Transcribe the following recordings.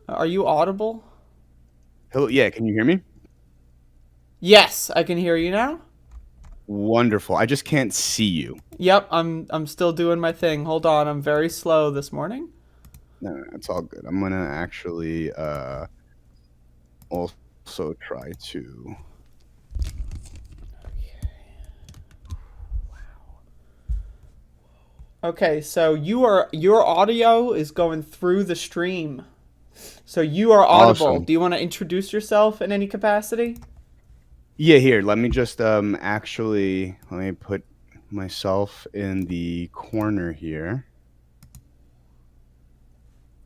Are you audible? Hello, yeah, can you hear me? Yes, I can hear you now. Wonderful. I just can't see you. Yep, I'm still doing my thing. Hold on, I'm very slow this morning. No, no, it's all good. I'm gonna actually also try to. Okay, so your audio is going through the stream. So you are audible. Awesome. Do you want to introduce yourself in any capacity? Yeah, here. Let me just actually let me put myself in the corner here.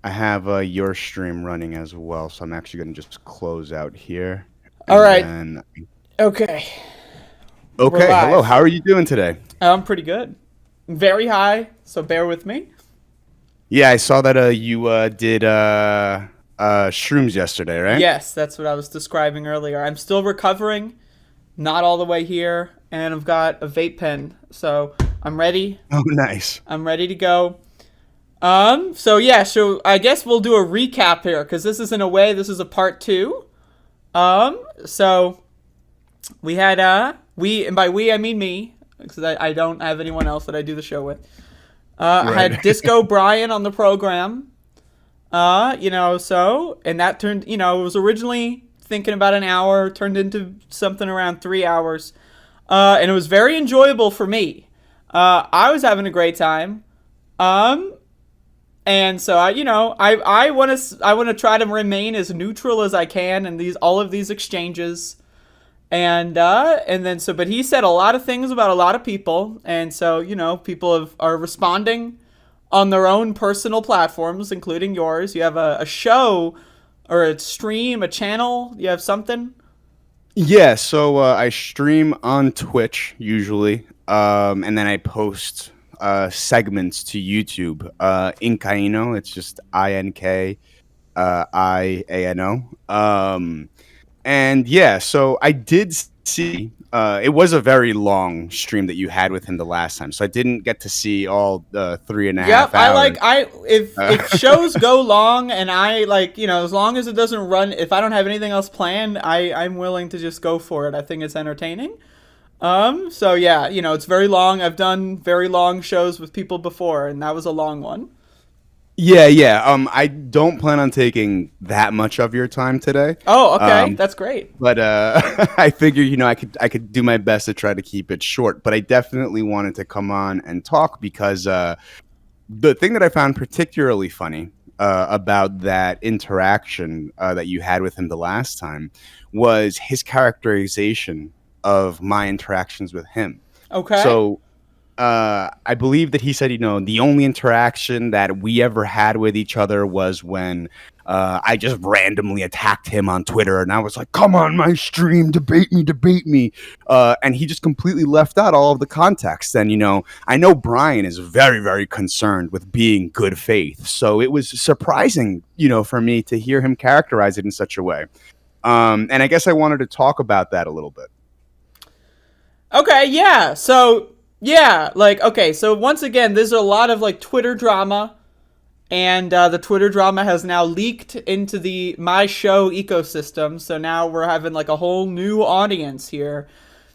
I have your stream running as well, so I'm actually gonna just close out here All and right. then. Okay. We're Okay, hello. live. How are you doing today? I'm pretty good. Very high, so bear with me. Yeah, I saw that you did shrooms yesterday, right? Yes, that's what I was describing earlier. I'm still recovering, not all the way here, and I've got a vape pen, so I'm ready. Oh, nice. I'm ready to go. So yeah, so I guess we'll do a recap here because this is in a way this is a part two. So we had we and by we I mean me because I don't have anyone else that I do the show with. I Right. had Disco Brian on the program. So and that turned it was originally thinking about an hour, turned into something around 3 hours. And it was very enjoyable for me. I was having a great time. Um, and so I want to try to remain as neutral as I can in these all of these exchanges. And then but he said a lot of things about a lot of people, and so people are responding on their own personal platforms, including yours. You have a show or a stream, a channel. You have something. Yeah, so I stream on Twitch usually, and then I post segments to YouTube. Inkaíno, it's just INKIANO. And yeah, so I did see. It was a very long stream that you had with him the last time, so I didn't get to see all the three and a Yep, half I hours. like I if Uh, shows go long and I like as long as it doesn't run, if I don't have anything else planned, I'm willing to just go for it. I think it's entertaining. So yeah, it's very long. I've done very long shows with people before, and that was a long one. yeah, yeah. I don't plan on taking that much of your time today. Oh, okay, Um, that's great. but I figure I could do my best to try to keep it short. But I definitely wanted to come on and talk because the thing that I found particularly funny about that interaction that you had with him the last time was his characterization of my interactions with him. Okay. So I believe that he said, the only interaction that we ever had with each other was when I just randomly attacked him on Twitter, and I was like, "Come on my stream, debate me," and he just completely left out all of the context. And I know Brian is very, very concerned with being good faith, so it was surprising, for me to hear him characterize it in such a way. And I guess I wanted to talk about that a little bit. Okay, yeah. So, yeah, like okay, so once again, there's a lot of like Twitter drama, and the Twitter drama has now leaked into the my show ecosystem. So now we're having like a whole new audience here.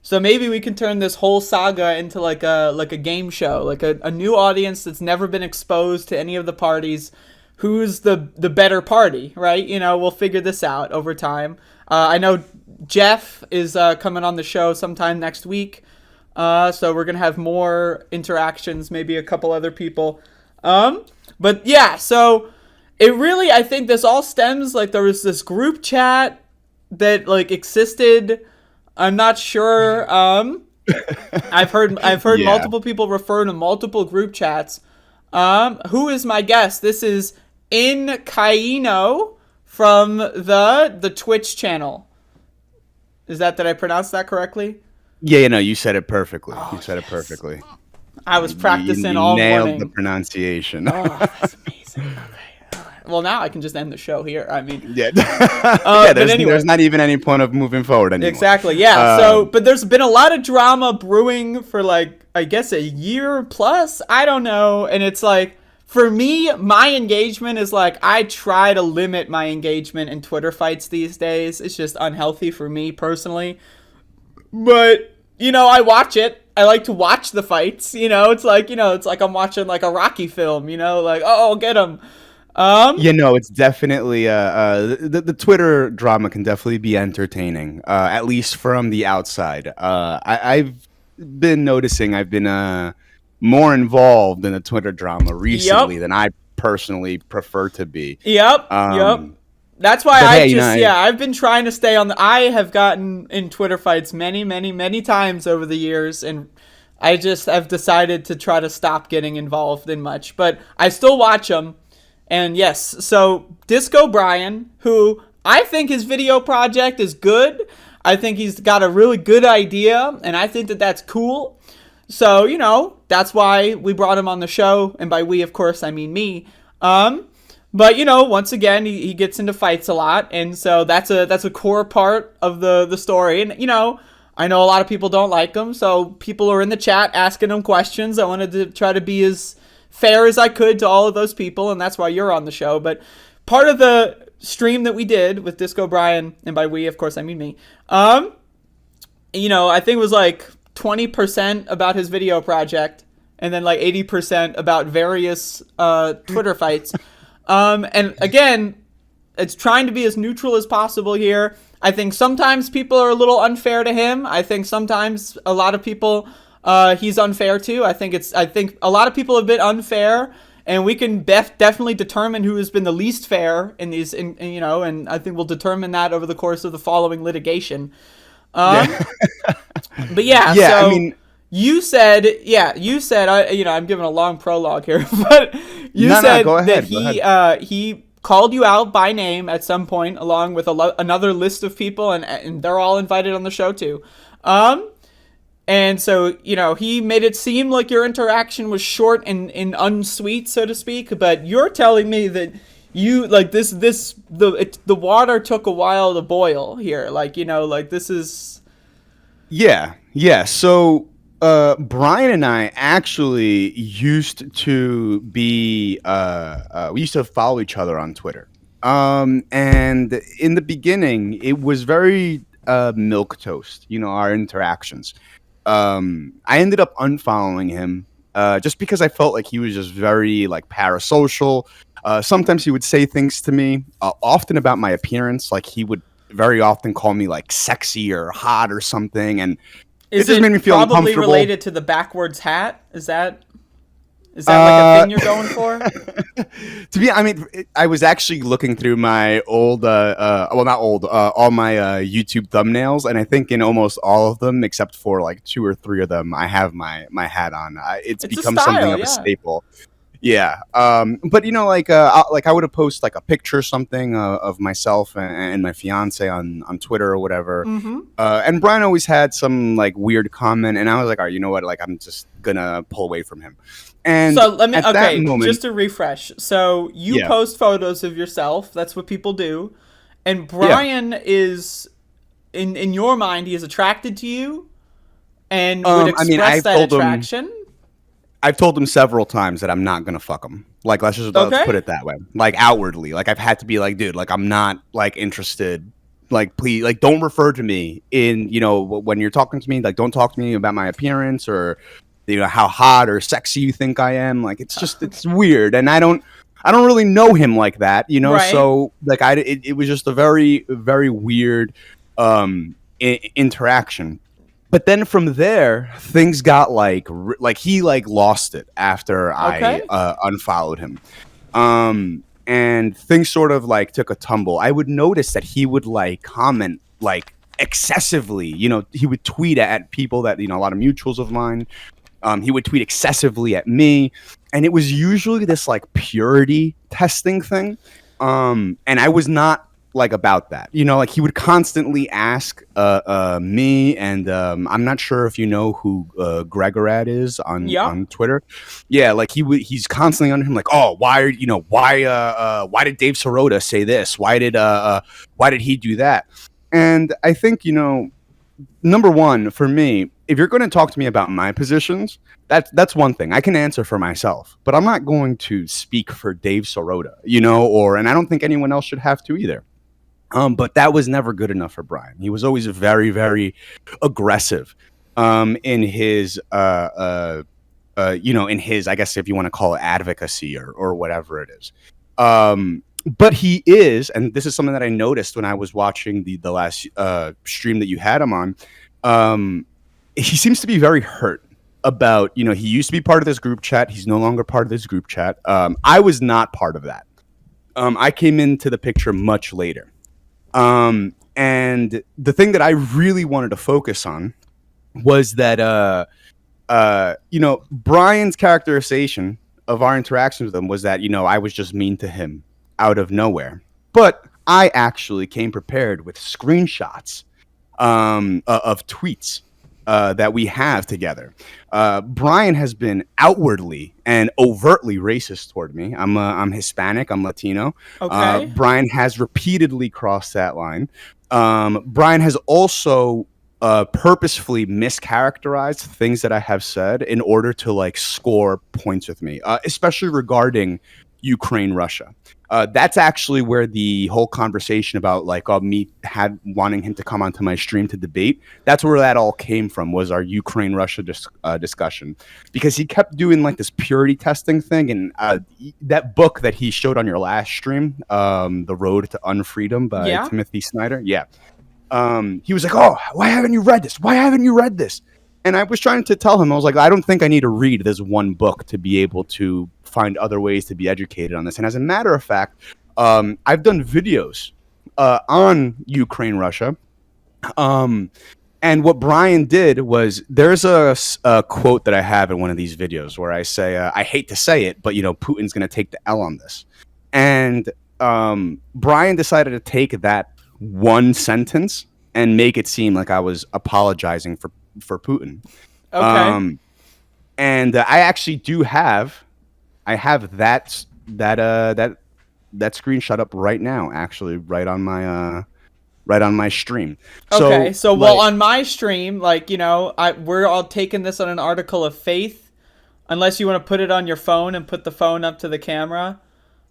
So maybe we can turn this whole saga into like a game show, like a new audience that's never been exposed to any of the parties. Who's the better party, right? We'll figure this out over time. I know Jeff is coming on the show sometime next week, so we're gonna have more interactions, maybe a couple other people. But yeah, so it really, I think this all stems like there was this group chat that like existed. I'm not sure. I've heard Yeah. multiple people refer to multiple group chats. Who is my guest? This is Inkaíno from the Twitch channel. Did I pronounce that correctly? Yeah, you said it perfectly. You Oh said it yes. perfectly. I was You practicing all nailed the morning. pronunciation. Oh, that's amazing. Okay. All right. Well, now I can just end the show here. I mean, Yeah, yeah. but There's anyway, not even any point of moving forward anymore. exactly. Yeah. So, Um, but there's been a lot of drama brewing for like I guess a year plus. I don't know, and it's like for me, my engagement is like, I try to limit my engagement in Twitter fights these days. It's just unhealthy for me personally. But, I watch it. I like to watch the fights. It's like I'm watching like a Rocky film, like, oh, get him. It's definitely the Twitter drama can definitely be entertaining, at least from the outside. I've been noticing I've been more involved in the Twitter drama recently Yep. than I personally prefer to be. Yep. That's why But I hey, just, I've been trying to stay on I have gotten in Twitter fights many, many, many times over the years, and I've decided to try to stop getting involved in much, but I still watch them. And yes, so Disco Brian, who I think his video project is good. I think he's got a really good idea, and I think that that's cool. So, that's why we brought him on the show, and by we, of course, I mean me. But once again, he gets into fights a lot, and so that's a core part of the story. And I know a lot of people don't like him, so people are in the chat asking him questions. I wanted to try to be as fair as I could to all of those people, and that's why you're on the show. But part of the stream that we did with Disco Brian, and by we, of course, I mean me, I think it was like 20% about his video project, and then like 80% about various Twitter fights. And again, it's trying to be as neutral as possible here. I think sometimes people are a little unfair to him. I think sometimes a lot of people he's unfair to. I think a lot of people have been unfair, and we can definitely determine who has been the least fair in these, and I think we'll determine that over the course of the following litigation. But yeah, Yeah, so I mean, I'm giving a long prologue here, but you said go ahead, that he called you out by name at some point, along with another list of people, and they're all invited on the show too. And so, he made it seem like your interaction was short and unsweet, so to speak. But you're telling me that you like the water took a while to boil here. Like, this is. Yeah. So, Brian and I actually used to be, we used to follow each other on Twitter. And in the beginning, it was very milk toast, our interactions. I ended up unfollowing him just because I felt like he was just very like parasocial. Sometimes he would say things to me, often about my appearance. Like he would very often call me like sexy or hot or something, and it just made me feel probably uncomfortable. Related to the backwards hat? Is that like a thing you're going for? I was actually looking through my old, not old, all my YouTube thumbnails, and I think in almost all of them, except for like 2 or 3 of them, I have my hat on. It's become something of a staple. Yeah. But I would have posted like a picture or something of myself and my fiance on Twitter or whatever. Mm-hmm. And Brian always had some like weird comment, and I was like, all right, you know what? Like, I'm just gonna pull away from him. And so let me that moment, just to refresh. So you post photos of yourself. That's what people do. And Brian is in your mind, he is attracted to you and would express that attraction. I've told him several times that I'm not gonna fuck him. Like, let's put it that way. Like outwardly, like I've had to be like, dude, like I'm not like interested. Like, please, like don't refer to me in when you're talking to me. Like, don't talk to me about my appearance or how hot or sexy you think I am. Like, it's weird, and I don't really know him like that. Right. So like it was just a very very weird interaction. But then from there, things got like he like lost it after I unfollowed him, and things sort of like took a tumble. I would notice that he would like comment like excessively. He would tweet at people that a lot of mutuals of mine. He would tweet excessively at me, and it was usually this like purity testing thing, and I was not like about that. Like he would constantly ask me, and I'm not sure if you know who Gregorad is on Twitter. Yeah, like he's constantly under him like, oh, why did Dave Sirota say this? Why did he do that? And I think number one for me, if you're going to talk to me about my positions, that's one thing. I can answer for myself, but I'm not going to speak for Dave Sirota, and I don't think anyone else should have to either. But that was never good enough for Brian. He was always very, very aggressive in his, in his, I guess if you want to call it advocacy or whatever it is. But he is, and this is something that I noticed when I was watching the last stream that you had him on. He seems to be very hurt about, he used to be part of this group chat. He's no longer part of this group chat. I was not part of that. I came into the picture much later. And the thing that I really wanted to focus on was that, Brian's characterization of our interactions with him was that, I was just mean to him out of nowhere. But I actually came prepared with screenshots of tweets that we have together. Brian has been outwardly and overtly racist toward me. I'm Hispanic. I'm Latino. Okay. Brian has repeatedly crossed that line. Brian has also purposefully mischaracterized things that I have said in order to score points with me, especially regarding Ukraine, Russia. That's actually where the whole conversation about me wanting him to come onto my stream to debate. That's where that all came from, was our Ukraine Russia discussion, because he kept doing this purity testing thing, and that book that he showed on your last stream, The Road to Unfreedom by Timothy Snyder. Yeah. He was like, "Oh, why haven't you read this? Why haven't you read this?" And I was trying to tell him, I was like, I don't think I need to read this one book to be able to find other ways to be educated on this. And as a matter of fact, I've done videos on Ukraine, Russia. And what Brian did was, there's a quote that I have in one of these videos where I say, I hate to say it, but, Putin's going to take the L on this. And Brian decided to take that one sentence and make it seem like I was apologizing for Putin. Okay. And I actually do have that screenshot up right now, actually, right on my stream. Okay. So well, on my stream, we're all taking this on an article of faith, unless you want to put it on your phone and put the phone up to the camera.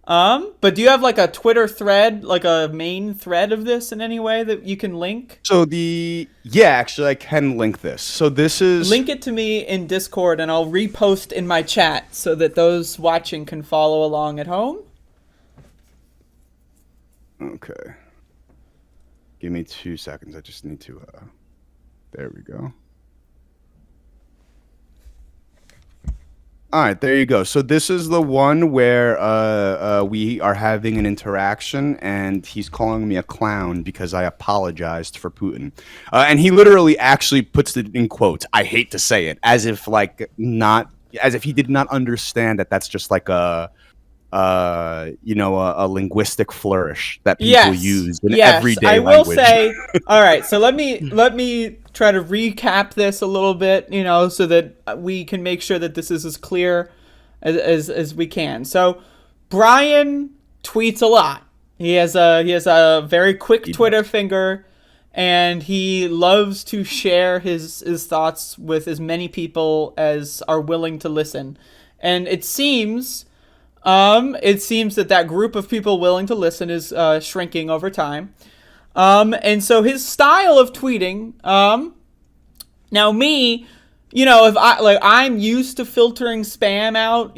But do you have a Twitter thread, a main thread of this in any way that you can link? So actually I can link this. So this is... Link it to me in Discord and I'll repost in my chat so that those watching can follow along at home. Okay. Give me 2 seconds. I just need to, there we go. All right, there you go. So this is the one where we are having an interaction, and he's calling me a clown because I apologized for Putin. And he literally actually puts it in quotes. I hate to say it, as if he did not understand that that's just a linguistic flourish that people use in everyday language. I will say, all right, so let me try to recap this a little bit, so that we can make sure that this is as clear as we can. So Brian tweets a lot. He has a very quick Twitter finger, and he loves to share his thoughts with as many people as are willing to listen. And it seems that group of people willing to listen is shrinking over time. And so his style of tweeting, now me, if I'm used to filtering spam out,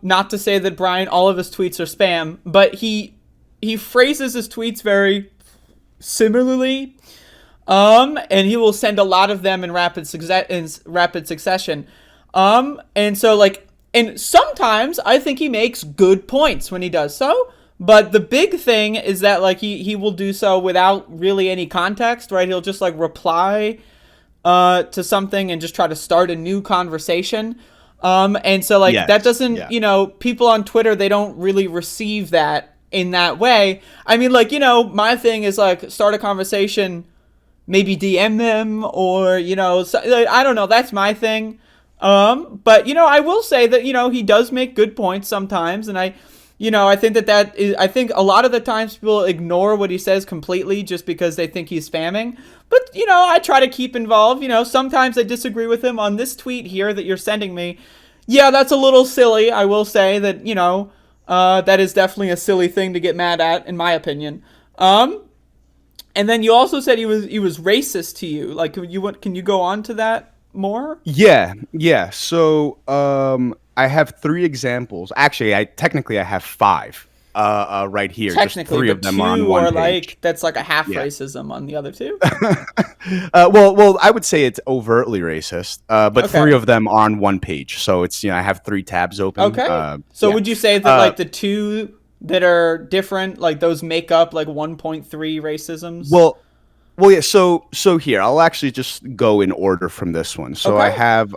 not to say that Brian, all of his tweets are spam, but he phrases his tweets very similarly. And he will send a lot of them in rapid succession. And so and sometimes I think he makes good points when he does so. But the big thing is that he will do so without really any context, right? He'll just reply to something and just try to start a new conversation. And so that doesn't, people on Twitter, they don't really receive that in that way. I mean, my thing is start a conversation, maybe DM them or, I don't know. That's my thing. But I will say that, he does make good points sometimes. And I think that is. I think a lot of the times people ignore what he says completely just because they think he's spamming. But I try to keep involved. Sometimes I disagree with him on this tweet here that you're sending me. Yeah, that's a little silly. I will say that that is definitely a silly thing to get mad at, in my opinion. And then you also said he was racist to you. Like, can you go on to that more? Yeah, yeah. So I have three examples. Actually, I have five right here. Just Technically, three but of them are on two one are page. like that's like a half Yeah. racism on the other two. Well, I would say it's overtly racist, but three Okay. of them are on one page. So it's I have three tabs open. Okay. So Yeah. would you say that Uh, like the two that are different, like those make up like 1.3 racisms? well, well, yeah. So here, I'll actually just go in order from this one. So I Okay. have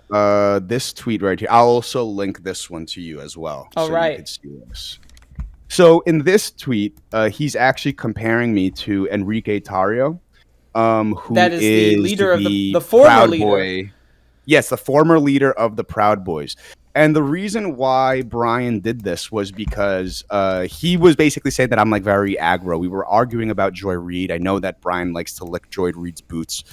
this tweet right here. I'll also link this one to you as well, All so you right. could see this. So in this tweet, he's actually comparing me to Enrique Tarrio, who That is the is leader of the the former Proud leader. Boy. Yes, the former leader of the Proud Boys. And the reason why Brian did this was because he was basically saying that I'm like very aggro. We were arguing about Joy Reid. I know that Brian likes to lick Joy Reid's boots,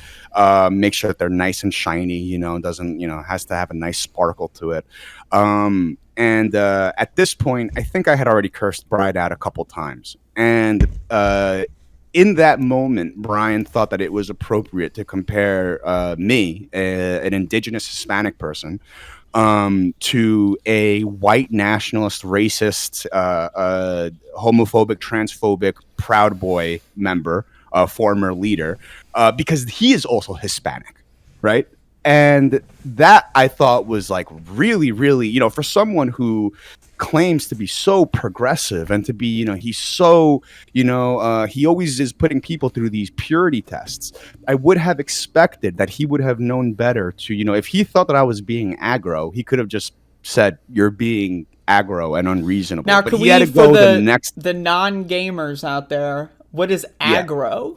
make sure that they're nice and shiny. Doesn't has to have a nice sparkle to it. And at this point, I think I had already cursed Brian out a couple times, and in that moment, Brian thought that it was appropriate to compare me, an indigenous Hispanic person, to a white nationalist, racist, homophobic, transphobic Proud Boy member, former leader, because he is also Hispanic, right? And that I thought was like really, really, for someone who claims to be so progressive and to be, he's so, he always is putting people through these purity tests. I would have expected that he would have known better to, if he thought that I was being aggro, he could have just said, "You're being aggro and unreasonable." Now, But could he had we to for go the next, the non-gamers out there, what is yeah, aggro?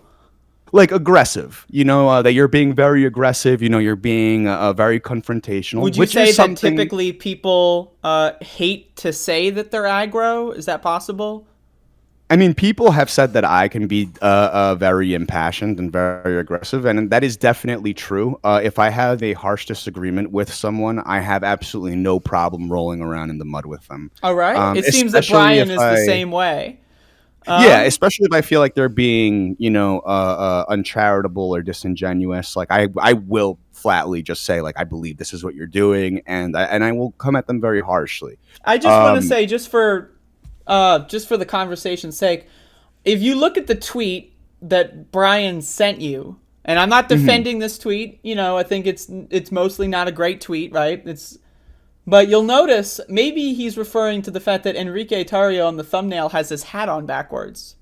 like aggressive, that you're being very aggressive, you're being very confrontational, Would you which say is that something. typically people hate to say that they're aggro? Is that possible? I mean, people have said that I can be very impassioned and very aggressive, and that is definitely true. If I have a harsh disagreement with someone, I have absolutely no problem rolling around in the mud with them. All right. It seems that Especially if Brian is the I, same way. yeah, Um, especially if I feel like they're being, uncharitable or disingenuous. Like I will flatly just say, like, I believe this is what you're doing, and I will come at them very harshly. I just want to Um, say, just for the conversation's sake, if you look at the tweet that Brian sent you, and I'm not mhm. defending this tweet, I think it's mostly not a great tweet, right? But you'll notice maybe he's referring to the fact that Enrique Tarrio on the thumbnail has his hat on backwards.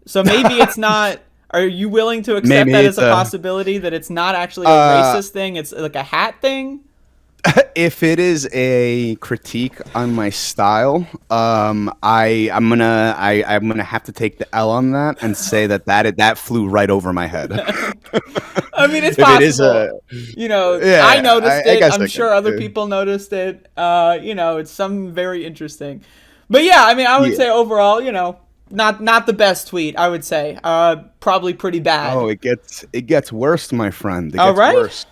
So maybe it's not. Are you willing to accept Maybe that as it's a a. possibility that it's not actually a Uh, racist thing? It's like a hat thing. if it is a critique on my style, I'm gonna have to take the L on that and say that flew right over my head. I mean, it's If it is a, possible. I yeah, noticed I it. guess I'm I can. sure other people noticed it. It's some very interesting. But yeah, I mean, I would Yeah. say overall, not the best tweet. I would say, probably pretty Oh, bad. it gets worse, my friend. It All gets right. worse.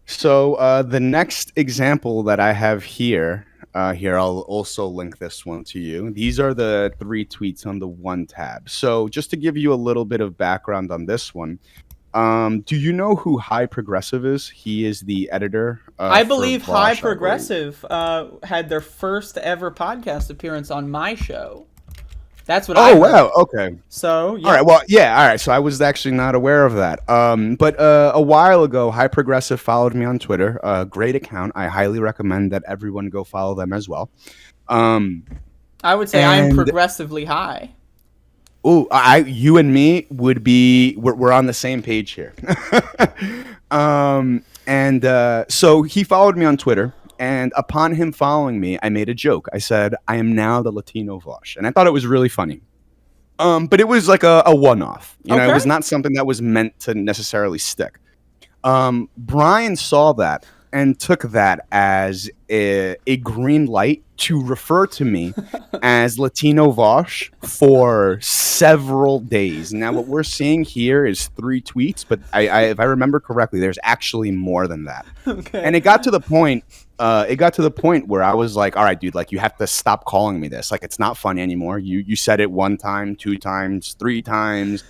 So the next example that I have here I'll also link this one to you. These are the three tweets on the one tab. So just to give you a little bit of background on this one, do you know who High Progressive is? He is the editor I for believe High Vosh, I believe. Progressive had their first ever podcast appearance on my show. That's what I Oh wow, heard. okay. So All right. yeah, Well, yeah. All right. So I was actually not aware of that. But a while ago, High Progressive followed me on Twitter. Great account. I highly recommend that everyone go follow them as well. Um, I would say I'm and progressively high. you and me we're on the same page here. And so he followed me on Twitter. And upon him following me, I made a joke. I said, "I am now the Latino Vosh," and I thought it was really funny. But it was like a one-off. It Okay. was not something that was meant to necessarily stick. Brian saw that and took that as a green light to refer to me as Latino Vosh for several days. Now, what we're seeing here is 3 tweets, but if I remember correctly, there's actually more than that. Okay. And it got to the point. It got to the point where I was like, "All right, dude, like you have to stop calling me this. Like it's not funny anymore. You said it 1 time, 2 times, 3 times,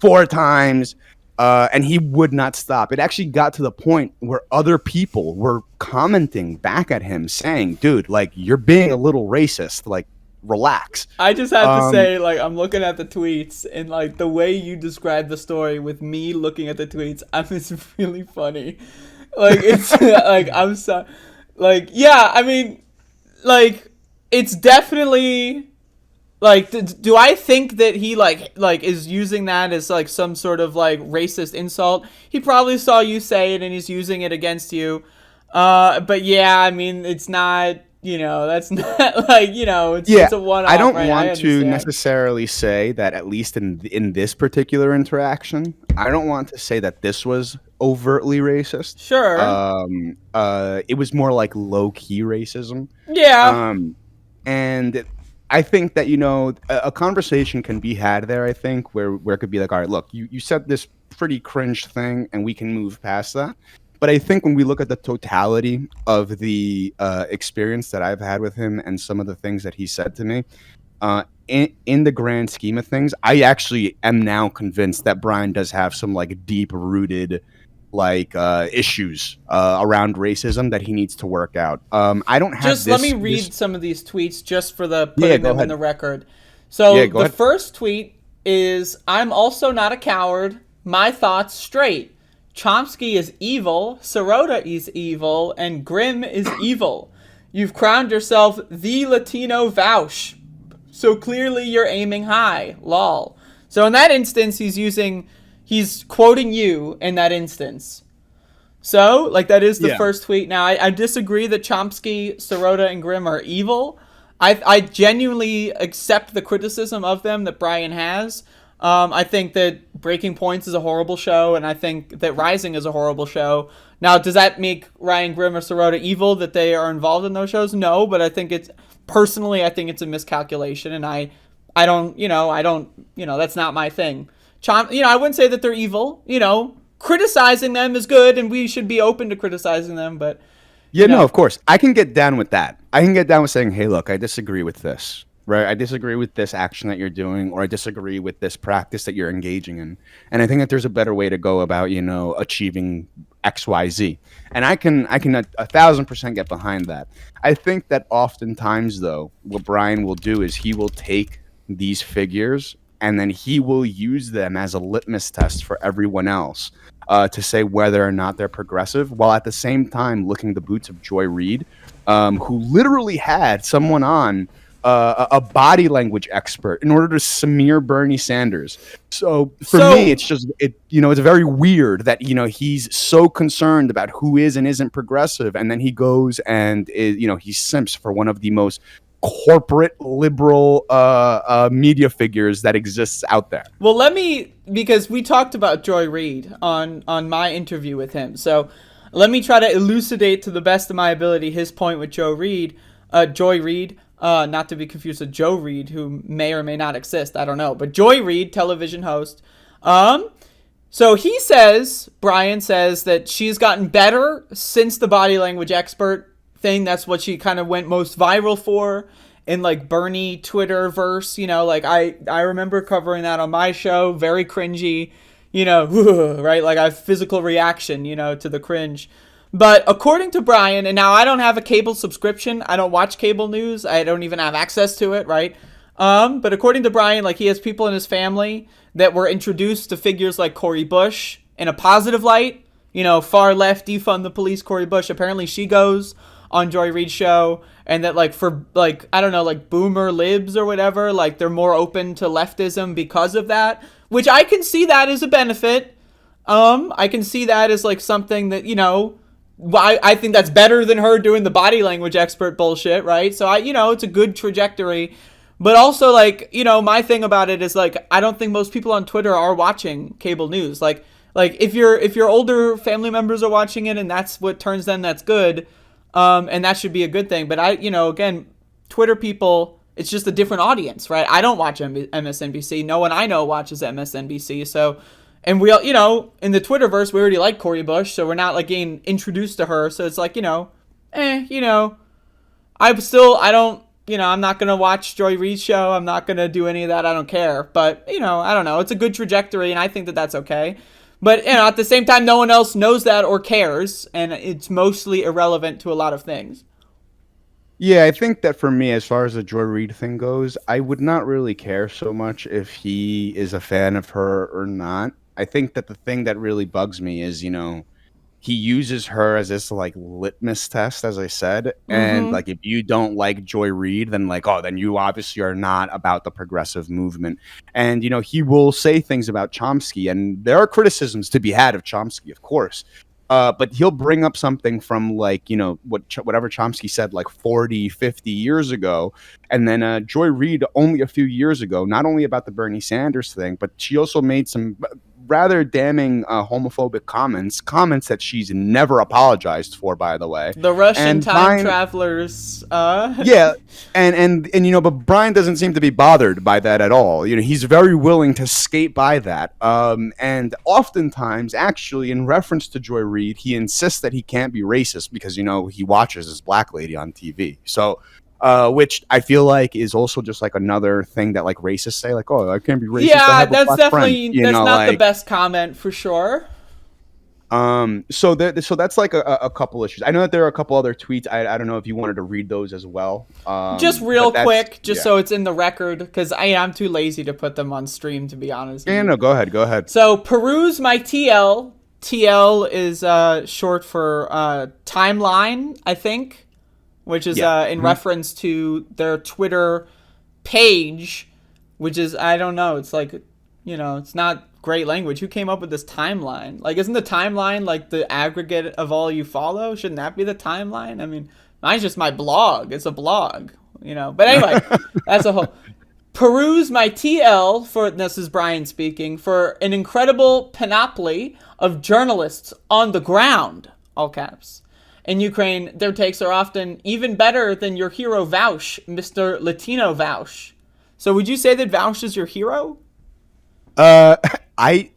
4 times." And he would not stop. It actually got to the point where other people were commenting back at him saying, dude, like, you're being a little racist. Like, relax. I just have to say, like, I'm looking at the tweets, and like the way you describe the story with me looking at the tweets, it's really funny. Like it's like I'm so, like yeah. I mean, like it's definitely. Like, do I think that he like is using that as like some sort of like racist insult? He probably saw you say it and he's using it against you. But yeah, I mean, it's not, that's not like, it's a one-off. I don't right? want to necessarily say that, at least in this particular interaction, I don't want to say that this was overtly racist. Sure. It was more like low-key racism. Yeah. And I think that, a conversation can be had there, I think, where it could be like, all right, look, you said this pretty cringe thing and we can move past that. But I think when we look at the totality of the experience that I've had with him and some of the things that he said to me, in the grand scheme of things, I actually am now convinced that Brian does have some like deep-rooted issues around racism that he needs to work out. I don't have just let me read some of these tweets just for the putting them in the record. So the first tweet is, I'm also not a coward. My thoughts straight. Chomsky is evil, Sirota is evil, and Grimm is evil. You've crowned yourself the Latino Vouch. So clearly you're aiming high. Lol. So in that instance, he's quoting you in that instance. So, like, that is the first tweet. Now, I disagree that Chomsky, Sirota, and Grimm are evil. I genuinely accept the criticism of them that Brian has. I think that Breaking Points is a horrible show, and I think that Rising is a horrible show. Now, does that make Ryan Grimm or Sirota evil that they are involved in those shows? No, but I think it's a miscalculation, and I don't, that's not my thing. I wouldn't say that they're evil. Criticizing them is good, and we should be open to criticizing them. But no, of course, I can get down with that. I can get down with saying, "Hey, look, I disagree with this. Right? I disagree with this action that you're doing, or I disagree with this practice that you're engaging in, and I think that there's a better way to go about, achieving X, Y, Z." And I can 1,000% get behind that. I think that oftentimes, though, what Brian will do is he will take these figures and then he will use them as a litmus test for everyone else to say whether or not they're progressive, while at the same time looking the boots of Joy Reid, who literally had someone on a body language expert in order to smear Bernie Sanders. So for me, it's just it's very weird that he's so concerned about who is and isn't progressive, and then he goes and he simps for one of the most corporate liberal media figures that exists out there. Well, because we talked about Joy Reid on my interview with him, so let me try to elucidate to the best of my ability his point with Joy Reid, not to be confused with Joe Reid, who may or may not exist, I don't know, but Joy Reid, television host. So Brian says that she's gotten better since the body language expert thing. That's what she kind of went most viral for in like Bernie Twitterverse, I remember covering that on my show, very cringy, right? Like I have physical reaction, to the cringe. But according to Brian, and now I don't have a cable subscription, I don't watch cable news, I don't even have access to it, right? But according to Brian, like he has people in his family that were introduced to figures like Cori Bush in a positive light, far left, defund the police Cori Bush. Apparently she goes on Joy Reid's show, and that like for like, I don't know, like boomer libs or whatever, like they're more open to leftism because of that, which I can see that as a benefit. I can see that as like something that, I think that's better than her doing the body language expert bullshit, right? So it's a good trajectory. But also, like, my thing about it is, like, I don't think most people on Twitter are watching cable news. Like, Like if your older family members are watching it and that's what turns them, that's good, and that should be a good thing. But again, Twitter people, it's just a different audience, right? I don't watch MSNBC. No one I know watches MSNBC. So, and we all, in the Twitterverse, we already like Cori Bush, so we're not like getting introduced to her. So it's like, I don't, I'm not going to watch Joy Reid's show. I'm not going to do any of that. I don't care. But, I don't know. It's a good trajectory, and I think that that's okay. But, at the same time, no one else knows that or cares, and it's mostly irrelevant to a lot of things. Yeah, I think that for me, as far as the Joy Reid thing goes, I would not really care so much if he is a fan of her or not. I think that the thing that really bugs me is, he uses her as this like litmus test, as I said. And Mm-hmm. like, if you don't like Joy Reid, then like, oh, then you obviously are not about the progressive movement. And, he will say things about Chomsky, and there are criticisms to be had of Chomsky, of course. But he'll bring up something from like, whatever Chomsky said like 40, 50 years ago. And then Joy Reid only a few years ago, not only about the Bernie Sanders thing, but she also made some rather damning homophobic comments that she's never apologized for, by the way. The Russian And time Brian, travelers. yeah, and but Brian doesn't seem to be bothered by that at all. He's very willing to skate by that. And oftentimes, actually, in reference to Joy Reid, he insists that he can't be racist because he watches this black lady on TV. So. Which I feel like is also just like another thing that like racists say, like, "Oh, I can't be racist. I Yeah, have a that's black friend." definitely that's not the best comment for sure. So that's like a couple issues. I know that there are a couple other tweets. I don't know if you wanted to read those as well. Just real quick, just yeah. so it's in the record, because I'm too lazy to put them on stream, to be honest. Yeah, no, go ahead. So peruse my TL. TL is short for timeline, I think, which is in reference to their Twitter page, which is, I don't know, it's like, it's not great language. Who came up with this timeline? Like, isn't the timeline like the aggregate of all you follow? Shouldn't that be the timeline? I mean, mine's just my blog. It's a blog, But anyway, that's a whole. Peruse my TL for, this is Brian speaking, for an incredible panoply of journalists on the ground, all caps. In Ukraine, their takes are often even better than your hero Vaush, Mr. Latino Vaush. So would you say that Vaush is your hero? I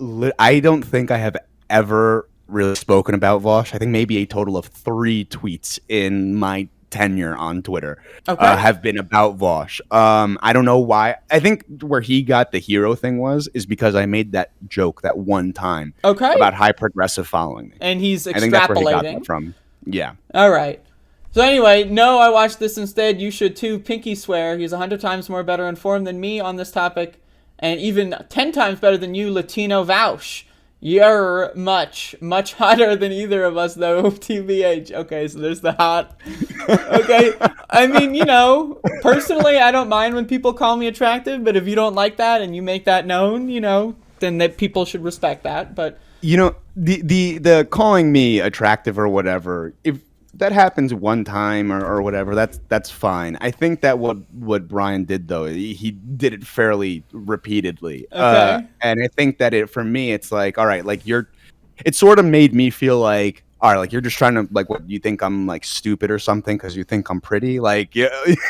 don't think I have ever really spoken about Vosh. I think maybe a total of 3 tweets in my tenure on Twitter have been about Vosh. I don't know why. I think where he got the hero thing is because I made that joke that one time about high progressive following me. And he's extrapolating. I think that's where he got that from. Yeah. All right. So anyway, no, I watched this instead. You should too. Pinky swear. He's 100 times more better informed than me on this topic. And even 10 times better than you, Latino Vaush. You're much, much hotter than either of us, though, TBH. Okay, so there's the hot. Okay. I mean, personally, I don't mind when people call me attractive, but if you don't like that and you make that known, then that people should respect that. But the calling me attractive or whatever, if that happens one time or whatever, that's fine. I think that what Brian did, though, he did it fairly repeatedly. Okay. And I think that for me, it's like, all right, like it sort of made me feel like, all right, like you're just trying to, like, what, you think I'm like stupid or something because you think I'm pretty, like, yeah.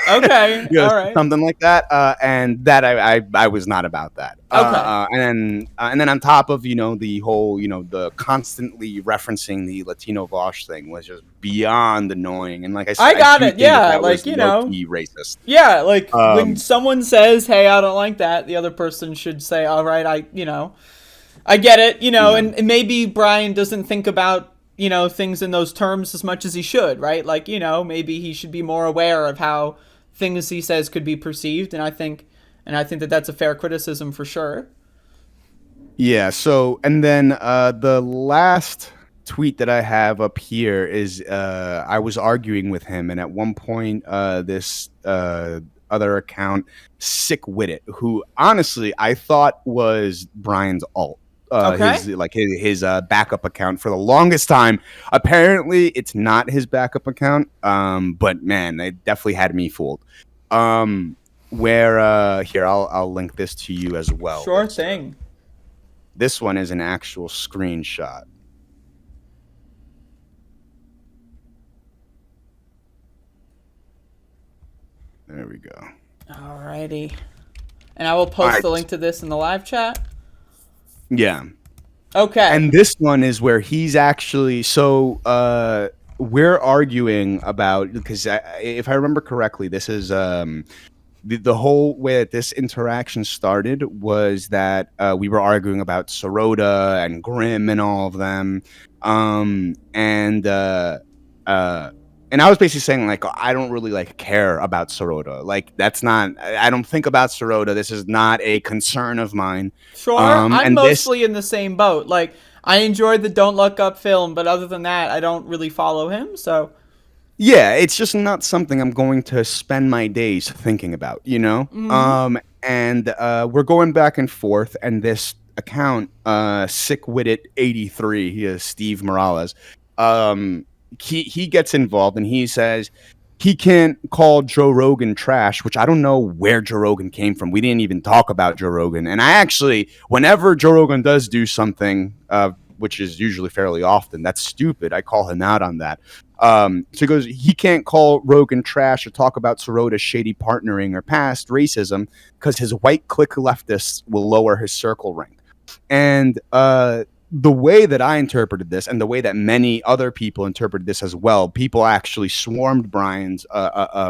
Okay. All right. Something like that. And that I was not about that. Okay. And then on top of the whole the constantly referencing the Latino Vosh thing was just beyond annoying. And like I said, I got it. Yeah, that like was low-key racist. Yeah, like when someone says, "Hey, I don't like that," the other person should say, "All right, I get it," and maybe Brian doesn't think about things in those terms as much as he should, right? Like, maybe he should be more aware of how things he says could be perceived, and I think that that's a fair criticism for sure. Yeah, so, and then the last tweet that I have up here is I was arguing with him, and at one point this other account, Sick With It, who honestly I thought was Brian's alt. His backup account for the longest time. Apparently, it's not his backup account. But man, it definitely had me fooled. Where here, I'll link this to you as well. Sure thing. This one is an actual screenshot. There we go. Alrighty. And I will post Alright. the link to this in the live chat. Yeah. Okay. And this one is where he's actually we're arguing about, because if I remember correctly, this is the whole way that this interaction started was that we were arguing about Sirota and Grimm and all of them, and I was basically saying, like, I don't really, like, care about Sirota. Like, that's not, I don't think about Sirota. This is not a concern of mine. Sure, I'm And this, mostly in the same boat. Like, I enjoyed the Don't Look Up film, but other than that, I don't really follow him, so... yeah, it's just not something I'm going to spend my days thinking about, you know? And we're going back and forth, and this account, Sick-Witted 83, he is Steve Morales, he gets involved, and he says he can't call Joe Rogan trash, which I don't know where Joe Rogan came from. We didn't even talk about Joe Rogan. And I actually, whenever Joe Rogan does do something, which is usually fairly often, that's stupid, I call him out on that. So he goes, he can't call Rogan trash or talk about Sirota's shady partnering or past racism because his white click leftists will lower his circle rank. And the way that I interpreted this, and the way that many other people interpreted this as well, people actually swarmed Brian's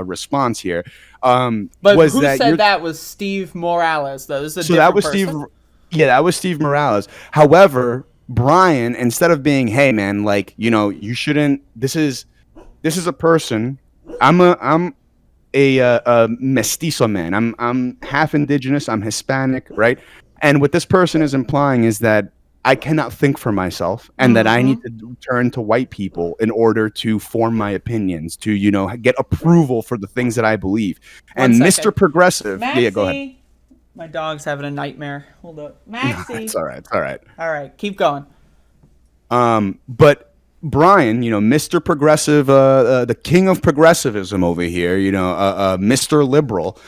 response here. But was who that said that was Steve Morales, though? This is a so different that was person. Steve. Yeah, that was Steve Morales. However, Brian, instead of being, hey man, like, you know, you shouldn't. This is a person. I'm a mestizo man. I'm half indigenous. I'm Hispanic, right? And what this person is implying is that I cannot think for myself, and that I need to turn to white people in order to form my opinions, to, you know, get approval for the things that I believe. And Mr. Progressive, Maxie. yeah, go ahead. My dog's having a nightmare. Hold up, Maxie. It's all right. It's all right. All right, keep going. But Brian, you know, Mr. Progressive, the king of progressivism over here, you know, Mr. Liberal,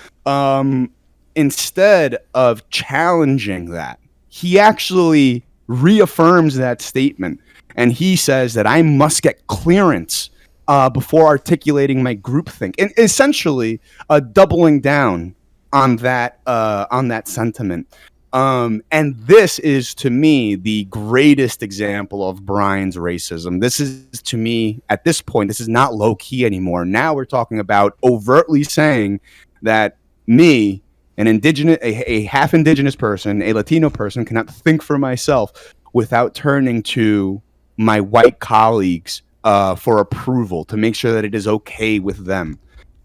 instead of challenging that, he actually reaffirms that statement. And he says that I must get clearance before articulating my groupthink, and essentially doubling down on that sentiment. And this is, to me, the greatest example of Brian's racism. This is, to me, at this point, this is not low key anymore. Now we're talking about overtly saying that me, an indigenous, a half indigenous person, a Latino person, cannot think for myself without turning to my white colleagues for approval, to make sure that it is okay with them.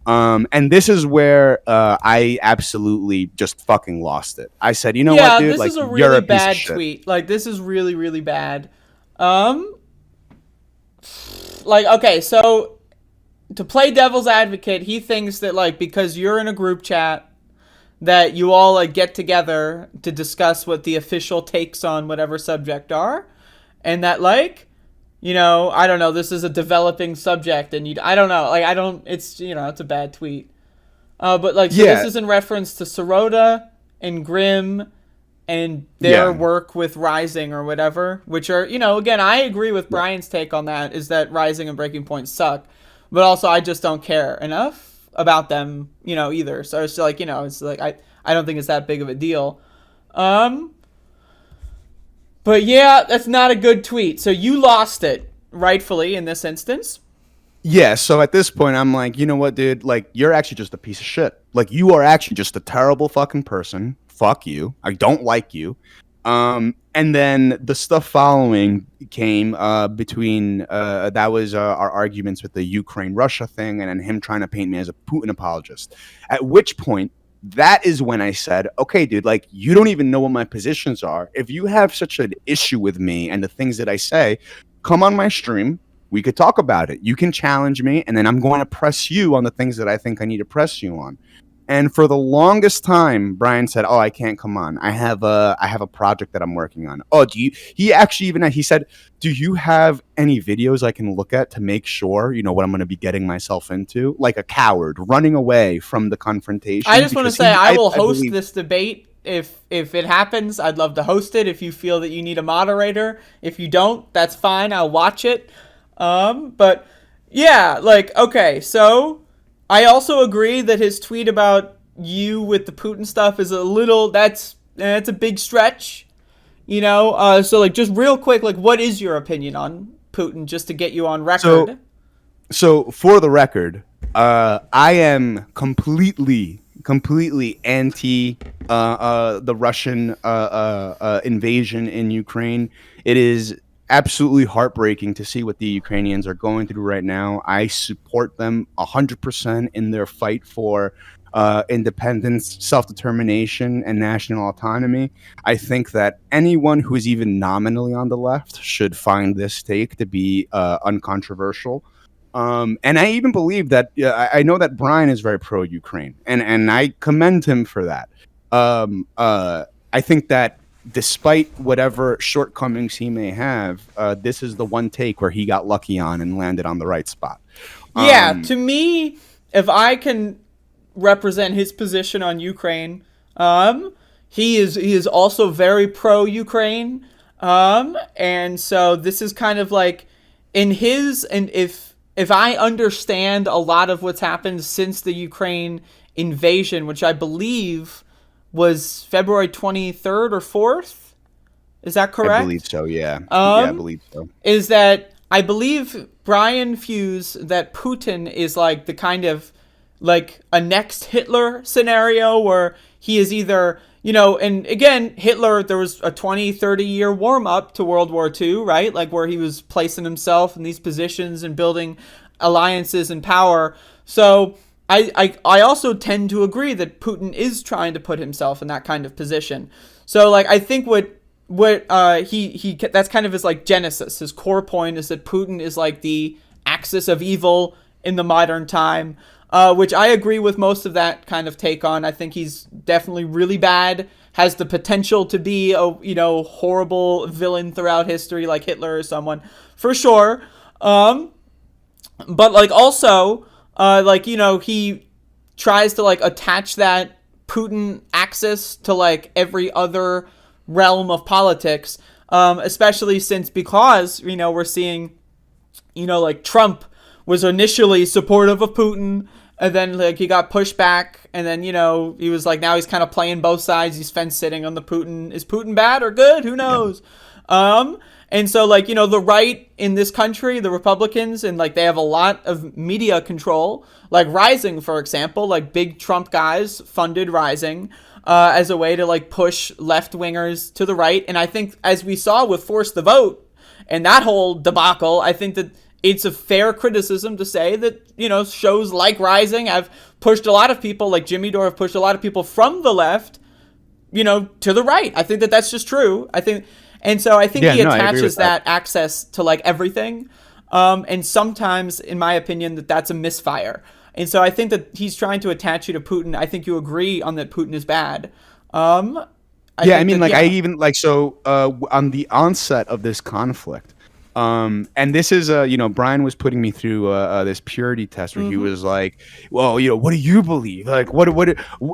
And this is where I absolutely just fucking lost it. I said, you know what, dude? This like, is a you're really a piece bad of shit. tweet. Like, this is really, really bad. Like, okay, so to play devil's advocate, he thinks that, like, because you're in a group chat, that you all, like, get together to discuss what the official takes on whatever subject are, and that, like, you know, I don't know, this is a developing subject, and I don't know, like, it's, you know, it's a bad tweet. But, like, so this is in reference to Sirota and Grimm and their work with Rising or whatever, which are, you know, again, I agree with Brian's take on that, is that Rising and Breaking Point suck, but also I just don't care enough about them, you know, either. So it's like, you know, it's like, I don't think it's that big of a deal. But yeah, that's not a good tweet. So you lost it, rightfully, in this instance. Yeah, so at this point, I'm like, you know what, dude? Like, you're actually just a piece of shit. Like, you are actually just a terrible fucking person. Fuck you. I don't like you. And then the stuff following came between, that was our arguments with the Ukraine-Russia thing, and then him trying to paint me as a Putin apologist. At which point, that is when I said, okay, dude, like, you don't even know what my positions are. If you have such an issue with me and the things that I say, come on my stream. We could talk about it. You can challenge me, and then I'm going to press you on the things that I think I need to press you on. And for the longest time, Brian said, "Oh, I can't come on. I have a project that I'm working on." Oh, do you? He actually he said, "Do you have any videos I can look at to make sure you know what I'm going to be getting myself into?" Like a coward running away from the confrontation. I just want to say I will host this debate if it happens, I'd love to host it. If you feel that you need a moderator, if you don't, that's fine. I'll watch it. But yeah, like, okay, so I also agree that his tweet about you with the Putin stuff is a little, that's a big stretch, so like just real quick, like what is your opinion on Putin, just to get you on record? So for the record, I am completely anti the Russian invasion in Ukraine. It is absolutely heartbreaking to see what the Ukrainians are going through right now. I support them 100% in their fight for independence, self-determination, and national autonomy. I think that anyone who is even nominally on the left should find this take to be uncontroversial. And I even believe that I know that Brian is very pro-Ukraine, and I commend him for that. I think that despite whatever shortcomings he may have, this is the one take where he got lucky on and landed on the right spot. Yeah, to me, if I can represent his position on Ukraine, he is also very pro-Ukraine, and so this is kind of like in his, and if I understand a lot of what's happened since the Ukraine invasion, which I believe was February 23rd or 4th, is that correct? I believe so, yeah. I believe so. Is that I believe Brian views that Putin is like the kind of like a next Hitler scenario where he is either, and again, Hitler, there was a 20, 30-year warm-up to World War II, right? Like where he was placing himself in these positions and building alliances and power. So I also tend to agree that Putin is trying to put himself in that kind of position. So like I think what he that's kind of his like genesis. His core point is that Putin is like the axis of evil in the modern time. Which I agree with most of that kind of take on. I think he's definitely really bad, has the potential to be a horrible villain throughout history like Hitler or someone, for sure. But like also, he tries to like attach that Putin axis to like every other realm of politics, especially because we're seeing, like Trump was initially supportive of Putin. And then like he got pushed back, and then he was like, now he's kind of playing both sides. He's fence sitting on the Putin. Is Putin bad or good? Who knows? Yeah. And so like the right in this country, the Republicans, and like they have a lot of media control. Like Rising, for example, like big Trump guys funded Rising as a way to like push left wingers to the right. And I think as we saw with Force the Vote and that whole debacle, I think that it's a fair criticism to say that, shows like Rising have pushed a lot of people, like Jimmy Dore have pushed a lot of people from the left, to the right. I think that that's just true. I think he attaches that access to like everything. And sometimes, in my opinion, that's a misfire. And so I think that he's trying to attach you to Putin. I think you agree on that Putin is bad. On the onset of this conflict, and this is, Brian was putting me through this purity test where he was like, well, what do you believe? Like, what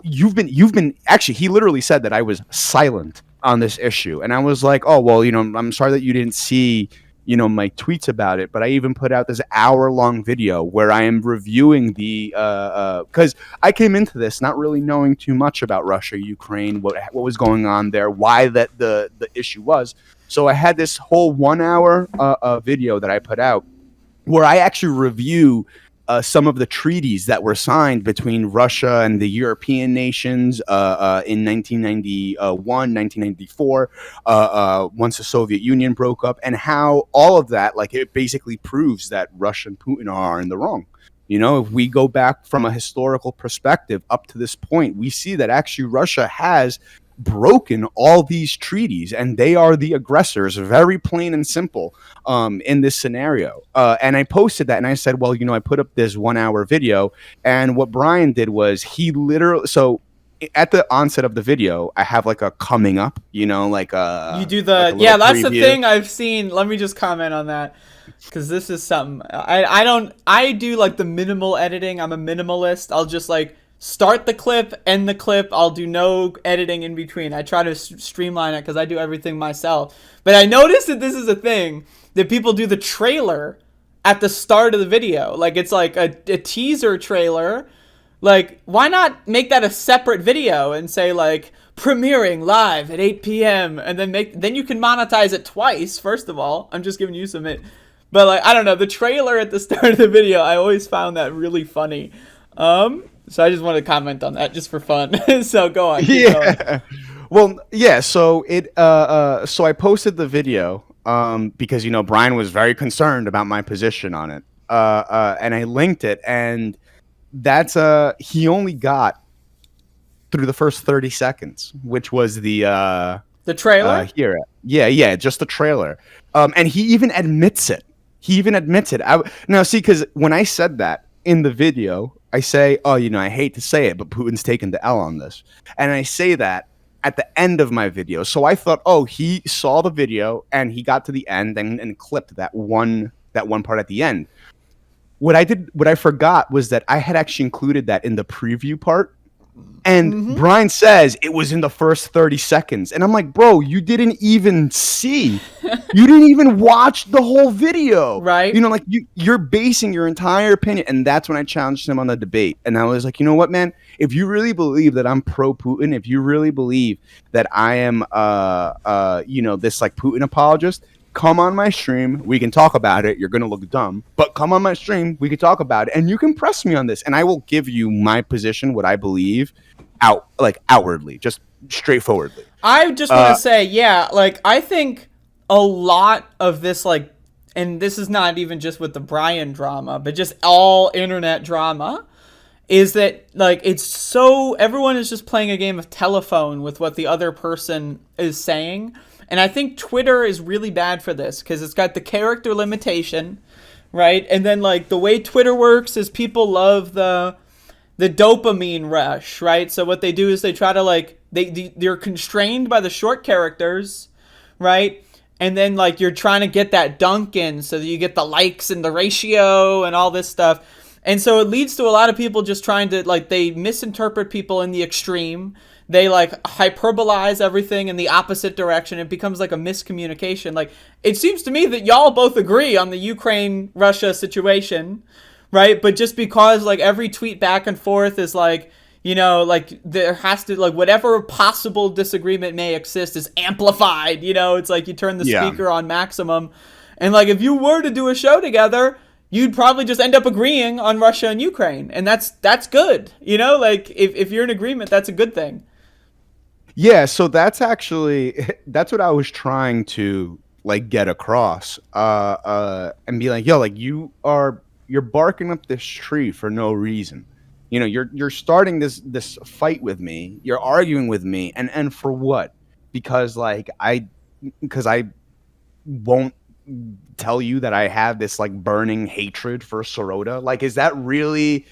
you've been actually, he literally said that I was silent on this issue. And I was like, oh, well, I'm sorry that you didn't see, my tweets about it, but I even put out this hour-long video where I am reviewing because I came into this not really knowing too much about Russia, Ukraine, what was going on there, why that the issue was. So I had this whole 1 hour video that I put out where I actually review some of the treaties that were signed between Russia and the European nations in 1991, 1994, once the Soviet Union broke up, and how all of that, like, it basically proves that Russia and Putin are in the wrong. If we go back from a historical perspective up to this point, we see that actually Russia has broken all these treaties and they are the aggressors, very plain and simple, in this scenario. And I posted that and I said, well, I put up this 1 hour video, and what Brian did was he literally, so at the onset of the video, I have like a coming up, like a, you do the, like yeah, that's preview. The thing I've seen. Let me just comment on that, because this is something I do like the minimal editing. I'm a minimalist. I'll just like start the clip, end the clip. I'll do no editing in between. I try to streamline it because I do everything myself. But I noticed that this is a thing that people do the trailer at the start of the video. Like it's like a teaser trailer. Like, why not make that a separate video and say like premiering live at 8 p.m. and then you can monetize it twice. First of all, I'm just giving you some it. But like, I don't know, the trailer at the start of the video, I always found that really funny. So I just wanted to comment on that just for fun. So go on. Keep going. Well, yeah. So so I posted the video because Brian was very concerned about my position on it. And I linked it, and that's he only got through the first 30 seconds, which was the trailer. Here, yeah, just the trailer. And he even admits it. Now, see, because when I said that in the video, I say, oh, I hate to say it, but Putin's taken the L on this. And I say that at the end of my video. So I thought, oh, he saw the video and he got to the end and clipped that one part at the end. What I forgot was that I had actually included that in the preview part. And Brian says it was in the first 30 seconds. And I'm like, bro, you didn't even see. You didn't even watch the whole video. Right. Like you're basing your entire opinion. And that's when I challenged him on the debate. And I was like, you know what, man? If you really believe that I'm pro-Putin, if you really believe that I am, this like Putin apologist, come on my stream. We can talk about it. You're going to look dumb. But come on my stream. We can talk about it. And you can press me on this. And I will give you my position, what I believe, outwardly, just straightforwardly. I just want to say, yeah, like I think a lot of this, like, and this is not even just with the Brian drama, but just all internet drama, is that like it's so everyone is just playing a game of telephone with what the other person is saying. And I think Twitter is really bad for this because it's got the character limitation, right? And then like the way Twitter works is people love the dopamine rush, right? So what they do is they try to like they're constrained by the short characters, right? And then like you're trying to get that dunk in so that you get the likes and the ratio and all this stuff. And so it leads to a lot of people just trying to like they misinterpret people in the extreme. They like hyperbolize everything in the opposite direction. It becomes like a miscommunication. Like it seems to me that y'all both agree on the Ukraine-Russia situation, right? But just because like every tweet back and forth is like, like there has to like whatever possible disagreement may exist is amplified. It's like you turn the speaker on maximum. And like if you were to do a show together, you'd probably just end up agreeing on Russia and Ukraine. And that's good. Like if you're in agreement, that's a good thing. Yeah, so that's what I was trying to like get across, and be like, yo, like you're barking up this tree for no reason. You're starting this fight with me. You're arguing with me, and for what? Because I won't tell you that I have this like burning hatred for Sirota. Like, is that really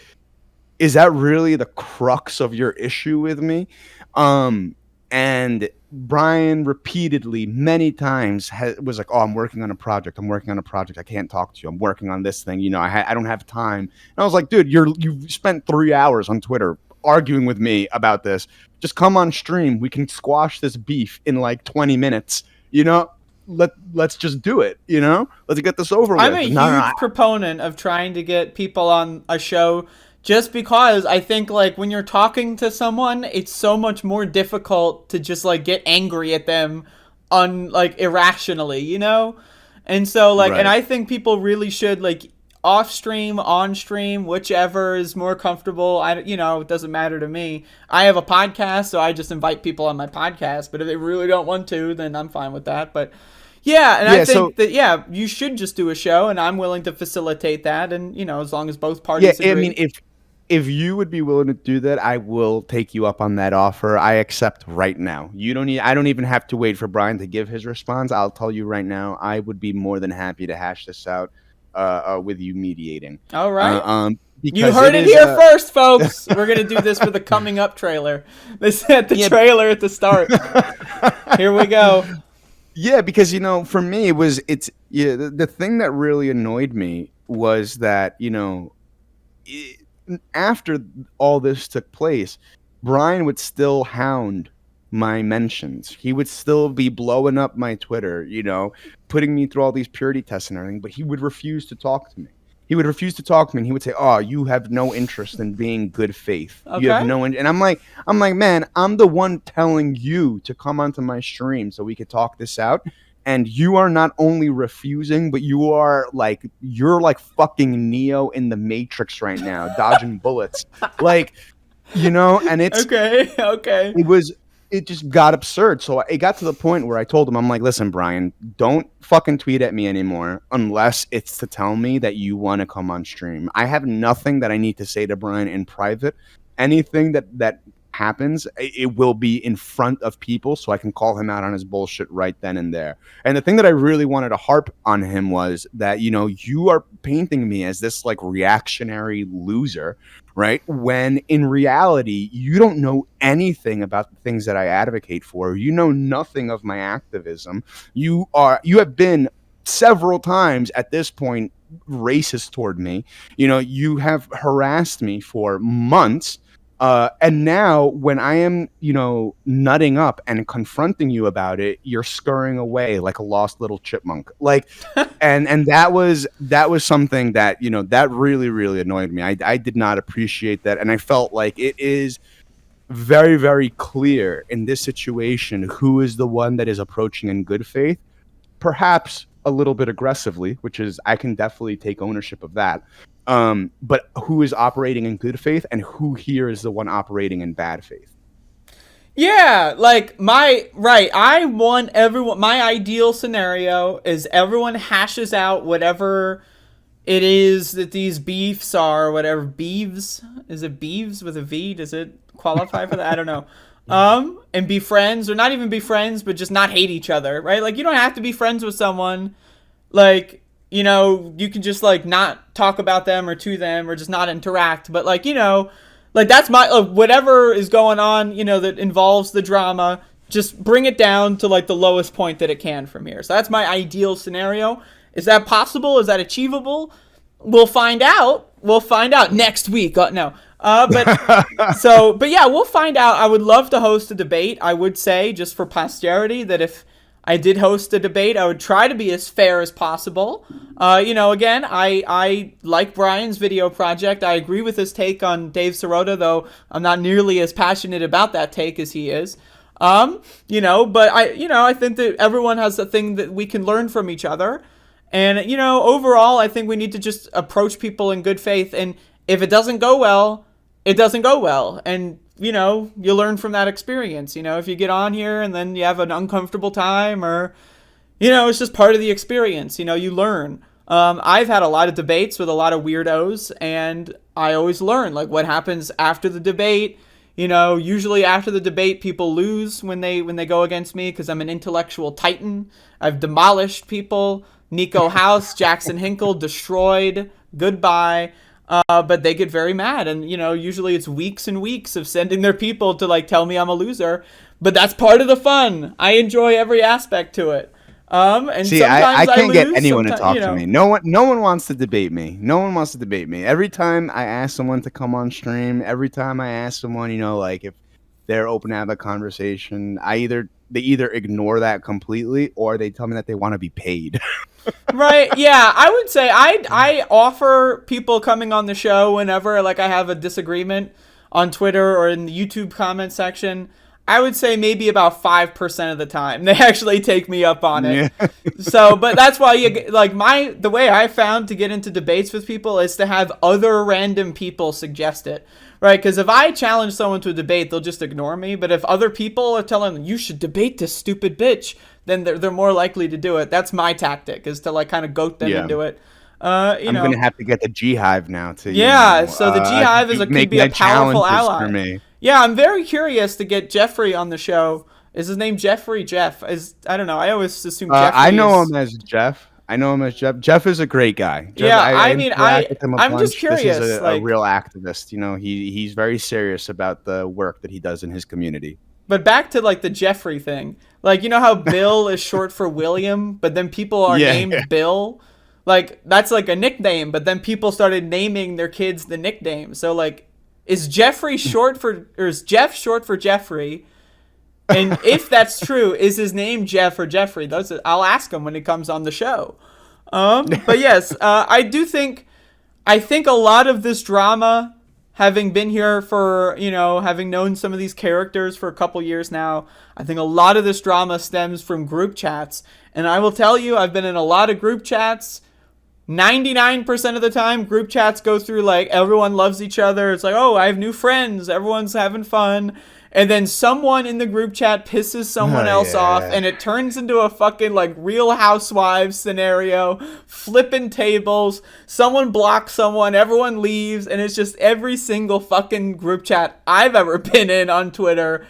the crux of your issue with me? And Brian repeatedly, many times, was like, "Oh, I'm working on a project. I can't talk to you. I'm working on this thing. I don't have time." And I was like, "Dude, you've spent 3 hours on Twitter arguing with me about this. Just come on stream. We can squash this beef in like 20 minutes. Let's just do it. Let's get this over with." I'm a huge proponent of trying to get people on a show. Just because I think, like, when you're talking to someone, it's so much more difficult to just, like, get angry at them irrationally, And so, like, right. And I think people really should, like, off stream, on stream, whichever is more comfortable. It doesn't matter to me. I have a podcast, so I just invite people on my podcast. But if they really don't want to, then I'm fine with that. But yeah, and I think that you should just do a show, and I'm willing to facilitate that. And as long as both parties agree. I mean, if you would be willing to do that, I will take you up on that offer. I accept right now. I don't even have to wait for Brian to give his response. I'll tell you right now, I would be more than happy to hash this out with you mediating. All right. You heard it here first, folks. We're going to do this for the coming up trailer. This had the trailer at the start. Here we go. Yeah, because, for me, the thing that really annoyed me was that, after all this took place, Brian would still hound my mentions. He would still be blowing up my Twitter, putting me through all these purity tests and everything, but he would refuse to talk to me. He would refuse to talk to me, and he would say, "Oh, you have no interest in being good faith. You have Okay. no," and I'm like, man, I'm the one telling you to come onto my stream so we could talk this out, and you are not only refusing, but you're like fucking Neo in the Matrix right now, dodging bullets, like, and Okay. Okay. it just got absurd. So it got to the point where I told him, I'm like, listen, Brian, don't fucking tweet at me anymore unless it's to tell me that you want to come on stream. I have nothing that I need to say to Brian in private. Anything that happens, it will be in front of people so I can call him out on his bullshit right then and there. And the thing that I really wanted to harp on him was that, you are painting me as this like reactionary loser, right? When in reality, you don't know anything about the things that I advocate for. You know nothing of my activism. You have been several times at this point racist toward me. You have harassed me for months. And now when I am, nutting up and confronting you about it, you're scurrying away like a lost little chipmunk. Like, and that was something that, that really, really annoyed me. I did not appreciate that. And I felt like it is very, very clear in this situation who is the one that is approaching in good faith, perhaps a little bit aggressively, which is, I can definitely take ownership of that. But who is operating in good faith and who here is the one operating in bad faith? Yeah, like I want everyone. My ideal scenario is everyone hashes out whatever it is that these beefs are, whatever beeves. Is it beeves with a V? Does it qualify for that? I don't know. And be friends, or not even be friends, but just not hate each other, right? Like, you don't have to be friends with someone. Like, you can just like not talk about them or to them or just not interact. But like, like that's my whatever is going on, that involves the drama. Just bring it down to like the lowest point that it can from here. So that's my ideal scenario. Is that possible? Is that achievable? We'll find out. We'll find out next week. No. But yeah, we'll find out. I would love to host a debate. I would say, just for posterity, that if I did host a debate, I would try to be as fair as possible. Again, I like Brian's video project. I agree with his take on Dave Sirota, though I'm not nearly as passionate about that take as he is. But I think that everyone has a thing that we can learn from each other. And, overall, I think we need to just approach people in good faith. And if it doesn't go well, it doesn't go well. And, you learn from that experience. If you get on here and then you have an uncomfortable time or, it's just part of the experience. You learn. I've had a lot of debates with a lot of weirdos, and I always learn, like, what happens after the debate. Usually after the debate, people lose when they go against me because I'm an intellectual titan. I've demolished people. Nico House, Jackson Hinkle, destroyed. Goodbye. But they get very mad, and usually it's weeks and weeks of sending their people to like tell me I'm a loser. But that's part of the fun. I enjoy every aspect to it. And see, sometimes I can't get lose, anyone to talk to me. No one wants to debate me. No one wants to debate me. Every time I ask someone to come on stream, every time I ask someone, like if they're open to have a conversation, they either ignore that completely or they tell me that they want to be paid. Right, yeah, I would say I offer people coming on the show whenever like I have a disagreement on Twitter or in the YouTube comment section. I would say maybe about 5% of the time they actually take me up on it. Yeah. So, but that's why the way I found to get into debates with people is to have other random people suggest it. Right, because if I challenge someone to a debate, they'll just ignore me. But if other people are telling them, you should debate this stupid bitch, then they're more likely to do it. That's my tactic, is to like kind of goat them into it. I'm going to have to get the G Hive now to so the G Hive could be a powerful ally. For me. Yeah, I'm very curious to get Jeffrey on the show. Is his name Jeffrey? Jeff? I don't know. I always assume Jeffrey. I know him as Jeff. Jeff is a great guy. Jeff, I'm just curious. This is a real activist. He's very serious about the work that he does in his community. But back to like the Jeffrey thing. Like, how Bill is short for William, but then people are named Bill. like that's like a nickname, but then people started naming their kids the nickname. So like, is Jeff short for Jeffrey? And if that's true, is his name Jeff or Jeffrey? I'll ask him when he comes on the show. But yes, I think a lot of this drama, having been here for, having known some of these characters for a couple years now, I think a lot of this drama stems from group chats. And I will tell you, I've been in a lot of group chats. 99% of the time, group chats go through like everyone loves each other. It's like, oh, I have new friends. Everyone's having fun. And then someone in the group chat pisses someone else off, and it turns into a fucking like Real Housewives scenario, flipping tables. Someone blocks someone, everyone leaves, and it's just every single fucking group chat I've ever been in on Twitter.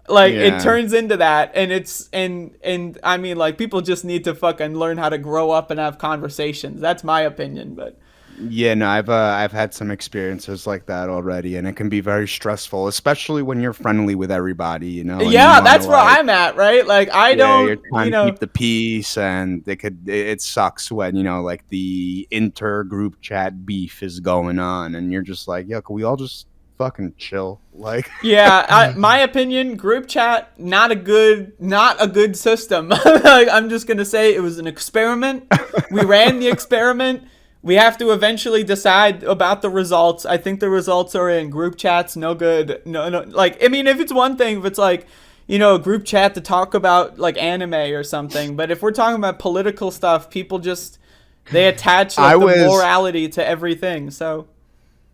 Like it turns into that, and it's and I mean, like, people just need to fucking learn how to grow up and have conversations. That's my opinion, but. Yeah, no, I've had some experiences like that already, and it can be very stressful, especially when you're friendly with everybody, Yeah, that's where I'm at, right? Like you're trying to keep the peace, and it sucks when like the intergroup chat beef is going on, and you're just like, yo, can we all just fucking chill? Like, yeah, my opinion, group chat not a good system. Like, I'm just gonna say it was an experiment. We ran the experiment. We have to eventually decide about the results. I think the results are in group chats. No good. No. Like, I mean, if it's one thing, if it's like, a group chat to talk about like anime or something. But if we're talking about political stuff, people they attach the morality to everything. So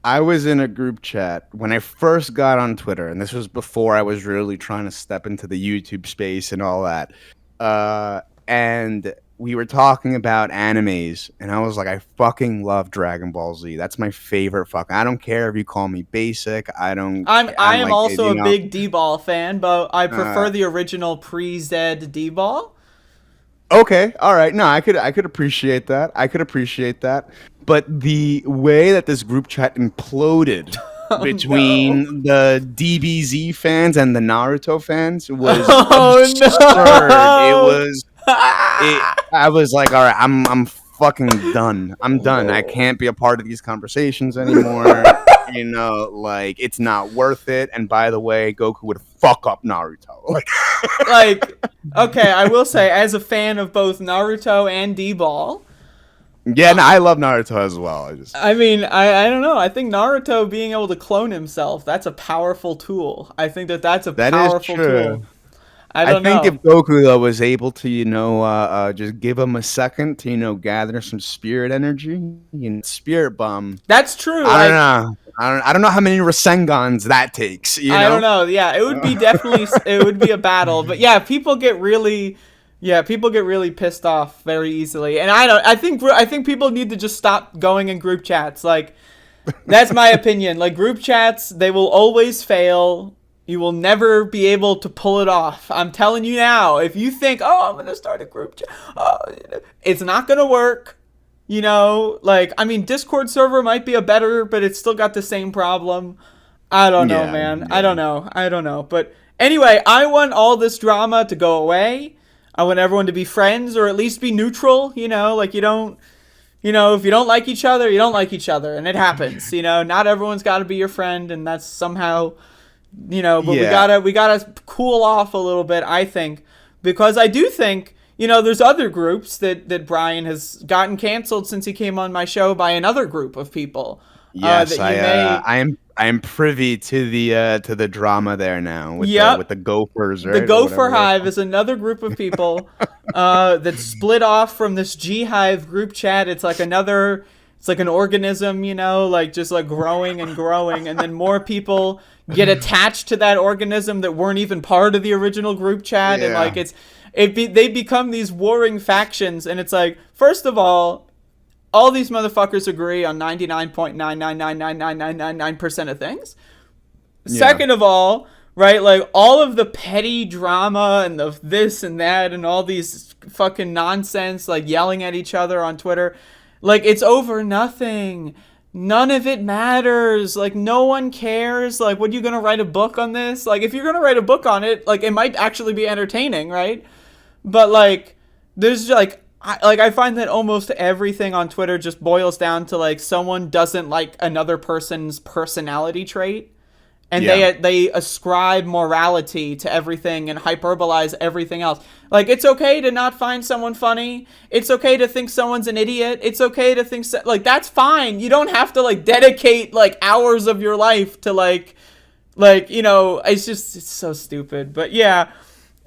I was in a group chat when I first got on Twitter, and this was before I was really trying to step into the YouTube space and all that. And we were talking about animes, and I was like, I fucking love Dragon Ball Z. That's my favorite fucking. I don't care if you call me basic. I am like, also a big D-Ball fan, but I prefer the original pre-Zed D-Ball. Okay, all right. No, I could appreciate that. But the way that this group chat imploded between the DBZ fans and the Naruto fans was absurd. No. It was. I was like, all right, I'm fucking done. I'm done. I can't be a part of these conversations anymore. Like, it's not worth it. And by the way, Goku would fuck up Naruto. Okay, I will say, as a fan of both Naruto and D-Ball. Yeah, no, I love Naruto as well. I mean, I don't know. I think Naruto being able to clone himself, that's a powerful tool. I think that's a powerful tool. I think if Goku though was able to, just give him a second to, gather some spirit energy, spirit bomb. That's true. I don't know. I don't know how many Rasengans that takes. I don't know. Yeah, it would be definitely it would be a battle. But yeah, people get really pissed off very easily. And I think people need to just stop going in group chats. Like, that's my opinion. Like, group chats, they will always fail. You will never be able to pull it off. I'm telling you now. If you think, I'm going to start a group chat, it's not going to work. Like, I mean, Discord server might be but it's still got the same problem. I don't know, man. Yeah. I don't know. But anyway, I want all this drama to go away. I want everyone to be friends, or at least be neutral. Like, you don't, if you don't like each other, you don't like each other. And it happens. Not everyone's got to be your friend. And that's somehow... but we gotta cool off a little bit, I think, because I do think, there's other groups that Brian has gotten canceled since he came on my show by another group of people. Yes, I am privy to the drama there now with the Gophers. Right? The Gopher Hive is another group of people that split off from this G Hive group chat. It's like an organism, like just like growing and growing, and then more people get attached to that organism that weren't even part of the original group chat, and like they become these warring factions. And it's like, first of all these motherfuckers agree on 99.9999999% of things. Second of all, right, like all of the petty drama and the this and that and all these fucking nonsense, like yelling at each other on Twitter, like, it's over nothing. None of it matters. Like, no one cares. Like, what, are you going to write a book on this? Like, if you're going to write a book on it, like, it might actually be entertaining, right? But, like, there's, like, I find that almost everything on Twitter just boils down to like someone doesn't like another person's personality trait, and Yeah. they ascribe morality to everything and hyperbolize everything else. Like, it's okay to not find someone funny. It's okay to think someone's an idiot. It's okay to think like that's fine. You don't have to like dedicate like hours of your life to it's so stupid. But yeah,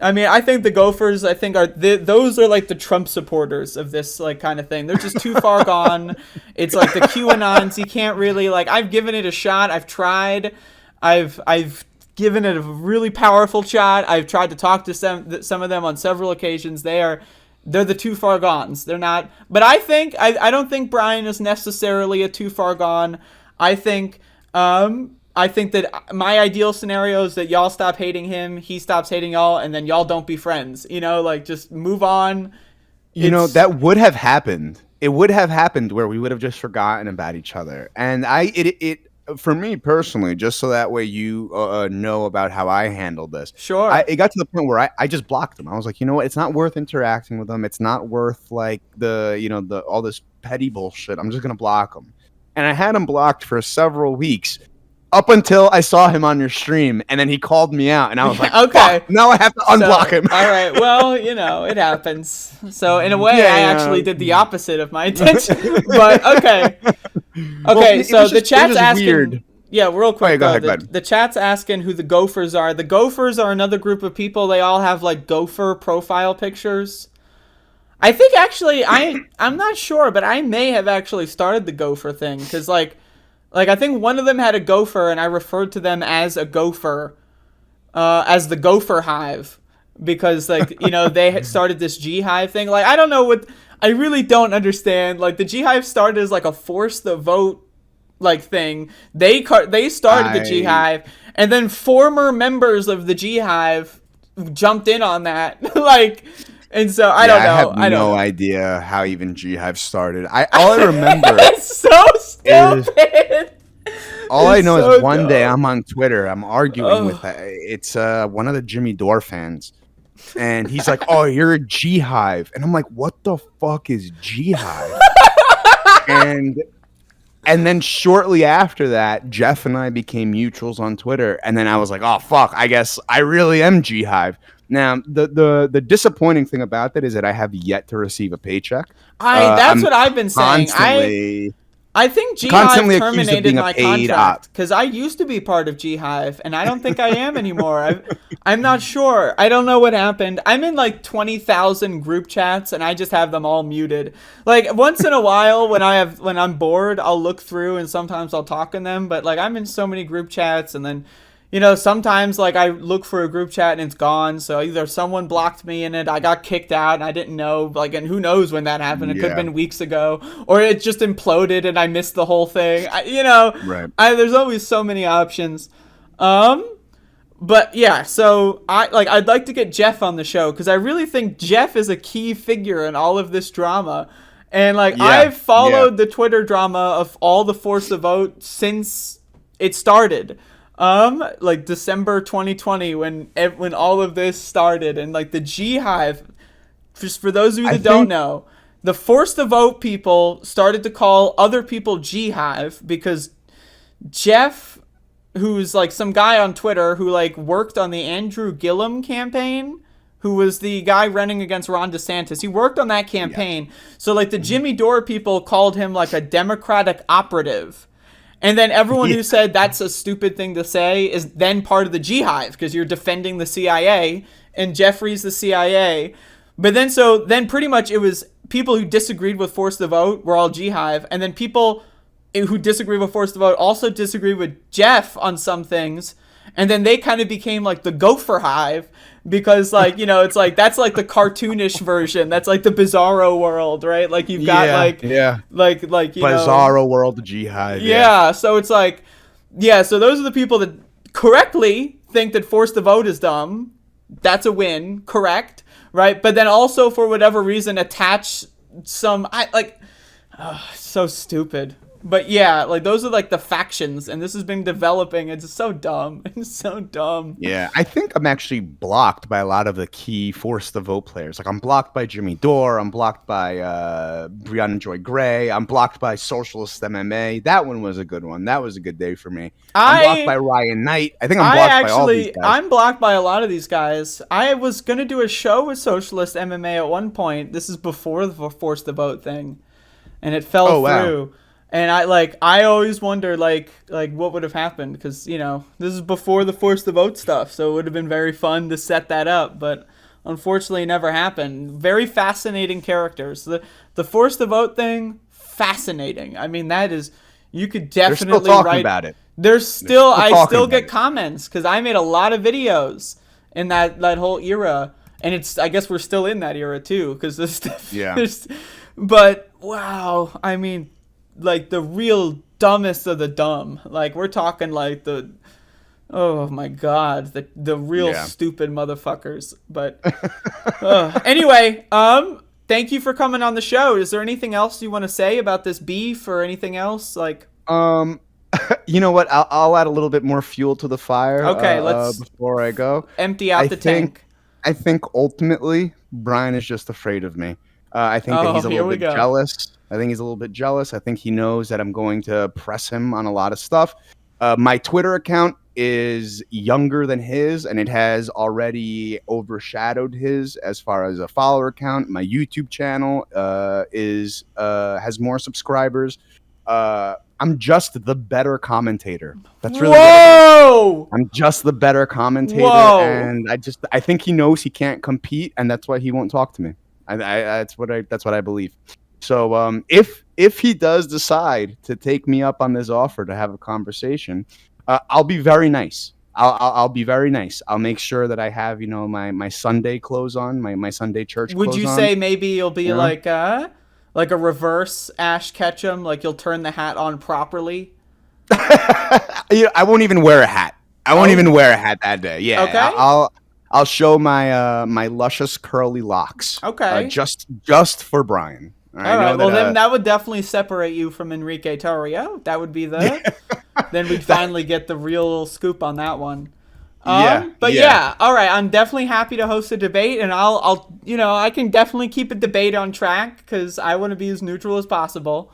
I mean, I think the Gophers, I think those are like the Trump supporters of this like kind of thing. They're just too far gone. It's like the QAnons. You can't really like. I've given it a shot. I've tried. I've given it a really powerful shot. I've tried to talk to some of them on several occasions. They're the too far gones. They're not. But I don't think Brian is necessarily a too far gone. I think that my ideal scenario is that y'all stop hating him, he stops hating y'all, and then y'all don't be friends. Like just move on. That would have happened. It would have happened where we would have just forgotten about each other. And for me personally, just so that way you know about how I handled this. Sure. It got to the point where I just blocked them. I was like, you know what? It's not worth interacting with them. It's not worth like the all this petty bullshit. I'm just gonna block them. And I had him blocked for several weeks. Up until I saw him on your stream, and then he called me out, and I was like, okay, fuck, now I have to unblock him. All right, well, it happens. So in a way, I actually did the opposite of my intention. But okay. Okay, so the chat's asking. Weird. Yeah, real quick. Go ahead. The chat's asking who the Gophers are. The Gophers are another group of people. They all have like Gopher profile pictures. I think actually, I'm not sure, but I may have actually started the Gopher thing because like I think one of them had a gopher, and I referred to them as a gopher, as the Gopher Hive, because like they had started this G Hive thing. Like I don't know what, I really don't understand. Like the G Hive started as like a force the vote like thing. They started the G Hive, and then former members of the G Hive jumped in on that. like. And so I don't know. I have no idea how even G Hive started. All I remember it's so stupid. All I know is one day I'm on Twitter. I'm arguing with it's one of the Jimmy Dore fans, and he's like, "Oh, you're a G Hive," and I'm like, "What the fuck is G Hive?" and then shortly after that, Jeff and I became mutuals on Twitter, and then I was like, "Oh fuck, I guess I really am G Hive." Now, the disappointing thing about that is that I have yet to receive a paycheck. That's what I've been saying. I think G Hive terminated my contract because I used to be part of G Hive, and I don't think I am anymore. I'm not sure. I don't know what happened. I'm in like 20,000 group chats, and I just have them all muted. Like once in a while, when I'm bored, I'll look through, and sometimes I'll talk in them. But like I'm in so many group chats, and then. Sometimes like I look for a group chat and it's gone. So either someone blocked me in it, I got kicked out and I didn't know. Like, and who knows when that happened? It could have been weeks ago, or it just imploded and I missed the whole thing. Right. There's always so many options. But yeah, so I'd like to get Jeff on the show because I really think Jeff is a key figure in all of this drama. And I've followed the Twitter drama of all the Force the Vote since it started. Like December 2020 when all of this started, and like the G Hive, just for those of you that don't know, the Force the Vote people started to call other people G Hive because Jeff, who's like some guy on Twitter who like worked on the Andrew Gillum campaign, who was the guy running against Ron DeSantis, he worked on that campaign. So like the Jimmy Dore people called him like a Democratic operative. And then everyone who said that's a stupid thing to say is then part of the G Hive because you're defending the CIA and Jeffrey's the CIA. But then pretty much it was people who disagreed with Force the Vote were all G Hive. And then people who disagree with Force the Vote also disagree with Jeff on some things. And then they kind of became like the Gopher Hive because it's like that's like the cartoonish version. That's like the Bizarro world, right? Like you've got Bizarro world, the G Hive. Yeah, so it's like so those are the people that correctly think that Force the Vote is dumb. That's a win, correct, right? But then also for whatever reason attach some so stupid. But yeah, like those are like the factions, and this has been developing. It's so dumb. It's so dumb. Yeah, I think I'm actually blocked by a lot of the key Force the Vote players. Like I'm blocked by Jimmy Dore, I'm blocked by Brianna Joy Gray, I'm blocked by Socialist MMA. That one was a good one. That was a good day for me. I'm blocked by Ryan Knight. I think I'm blocked by all these guys. I'm blocked by a lot of these guys. I was gonna do a show with Socialist MMA at one point. This is before the Force the Vote thing, and it fell through. Wow. And I always wonder like what would have happened, because this is before the Force the Vote stuff, so it would have been very fun to set that up, but unfortunately it never happened. Very fascinating characters. The Force the Vote thing, fascinating. I mean, that is, you could definitely They're still talking about it. I still get comments because I made a lot of videos in that whole era, and I guess we're still in that era too, because this stuff. Yeah. But wow, I mean, like the real dumbest of the dumb. Like we're talking like oh my god, the real stupid motherfuckers. But anyway, thank you for coming on the show. Is there anything else you want to say about this beef or anything else? Like, you know what? I'll add a little bit more fuel to the fire. Okay, let's before I go empty out the tank. I think ultimately Brian is just afraid of me. I think that he's a little bit jealous. I think he's a little bit jealous. I think he knows that I'm going to press him on a lot of stuff. My Twitter account is younger than his, and it has already overshadowed his as far as a follower count. My YouTube channel has more subscribers. I'm just the better commentator. That's really Whoa! I'm just the better commentator. Whoa! And I think he knows he can't compete, and that's why he won't talk to me. That's what I believe. So if he does decide to take me up on this offer to have a conversation, I'll be very nice. I'll be very nice. I'll make sure that I have my Sunday clothes on, my Sunday church clothes on. Would you say maybe you'll be like a reverse Ash Ketchum, like you'll turn the hat on properly? I won't even wear a hat. I won't even wear a hat that day. Yeah. Okay. I'll show my my luscious curly locks. Okay. Just for Brian. All right. Well, then that would definitely separate you from Enrique Tarrio. That would be then we'd finally get the real scoop on that one. But yeah. All right. I'm definitely happy to host a debate, and I can definitely keep a debate on track because I want to be as neutral as possible.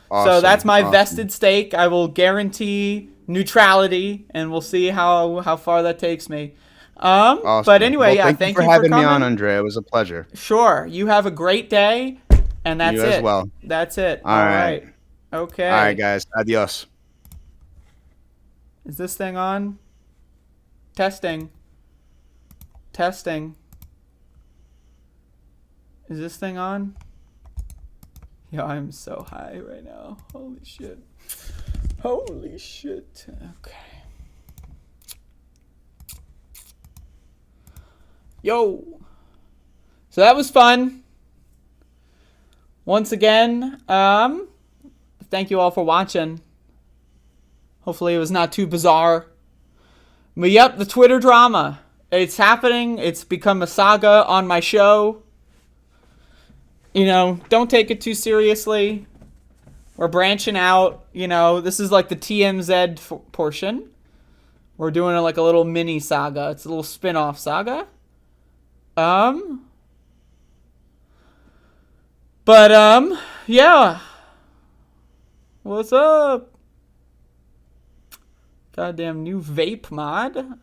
Awesome. So that's my vested stake. I will guarantee neutrality, and we'll see how far that takes me. Awesome. But anyway, thank you for having me on, Andrea. It was a pleasure. Sure. You have a great day, and that's you it. As well. That's it. All right. Okay. All right, guys. Adios. Is this thing on? Testing. Is this thing on? Yo, I'm so high right now. Holy shit. Okay. Yo. So that was fun. Once again, thank you all for watching. Hopefully it was not too bizarre. But yep, the Twitter drama. It's happening. It's become a saga on my show. Don't take it too seriously. We're branching out. This is like the TMZ portion. We're doing like a little mini saga. It's a little spin-off saga. Yeah. What's up? Goddamn new vape mod.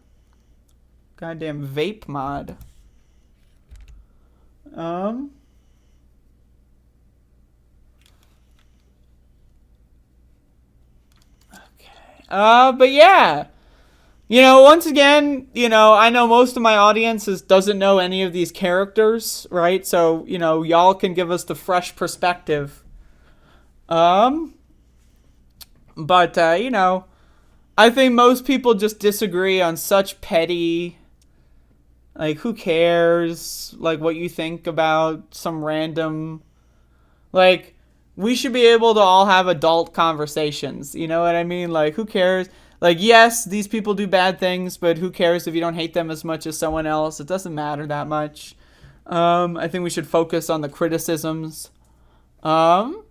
But yeah. Once again, I know most of my audience doesn't know any of these characters, right? So, y'all can give us the fresh perspective. But, I think most people just disagree on such petty, like, who cares, like, what you think about some random, like, we should be able to all have adult conversations, you know what I mean? Like, who cares? Like, yes, these people do bad things, but who cares if you don't hate them as much as someone else? It doesn't matter that much. I think we should focus on the criticisms. But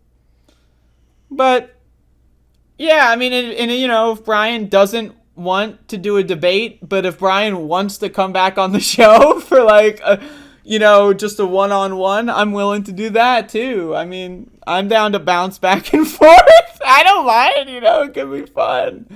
Yeah, I mean, and you know, if Brian doesn't want to do a debate, but if Brian wants to come back on the show for like a, you know, just a one-on-one, I'm willing to do that too. I mean, I'm down to bounce back and forth. I don't mind, you know, it could be fun.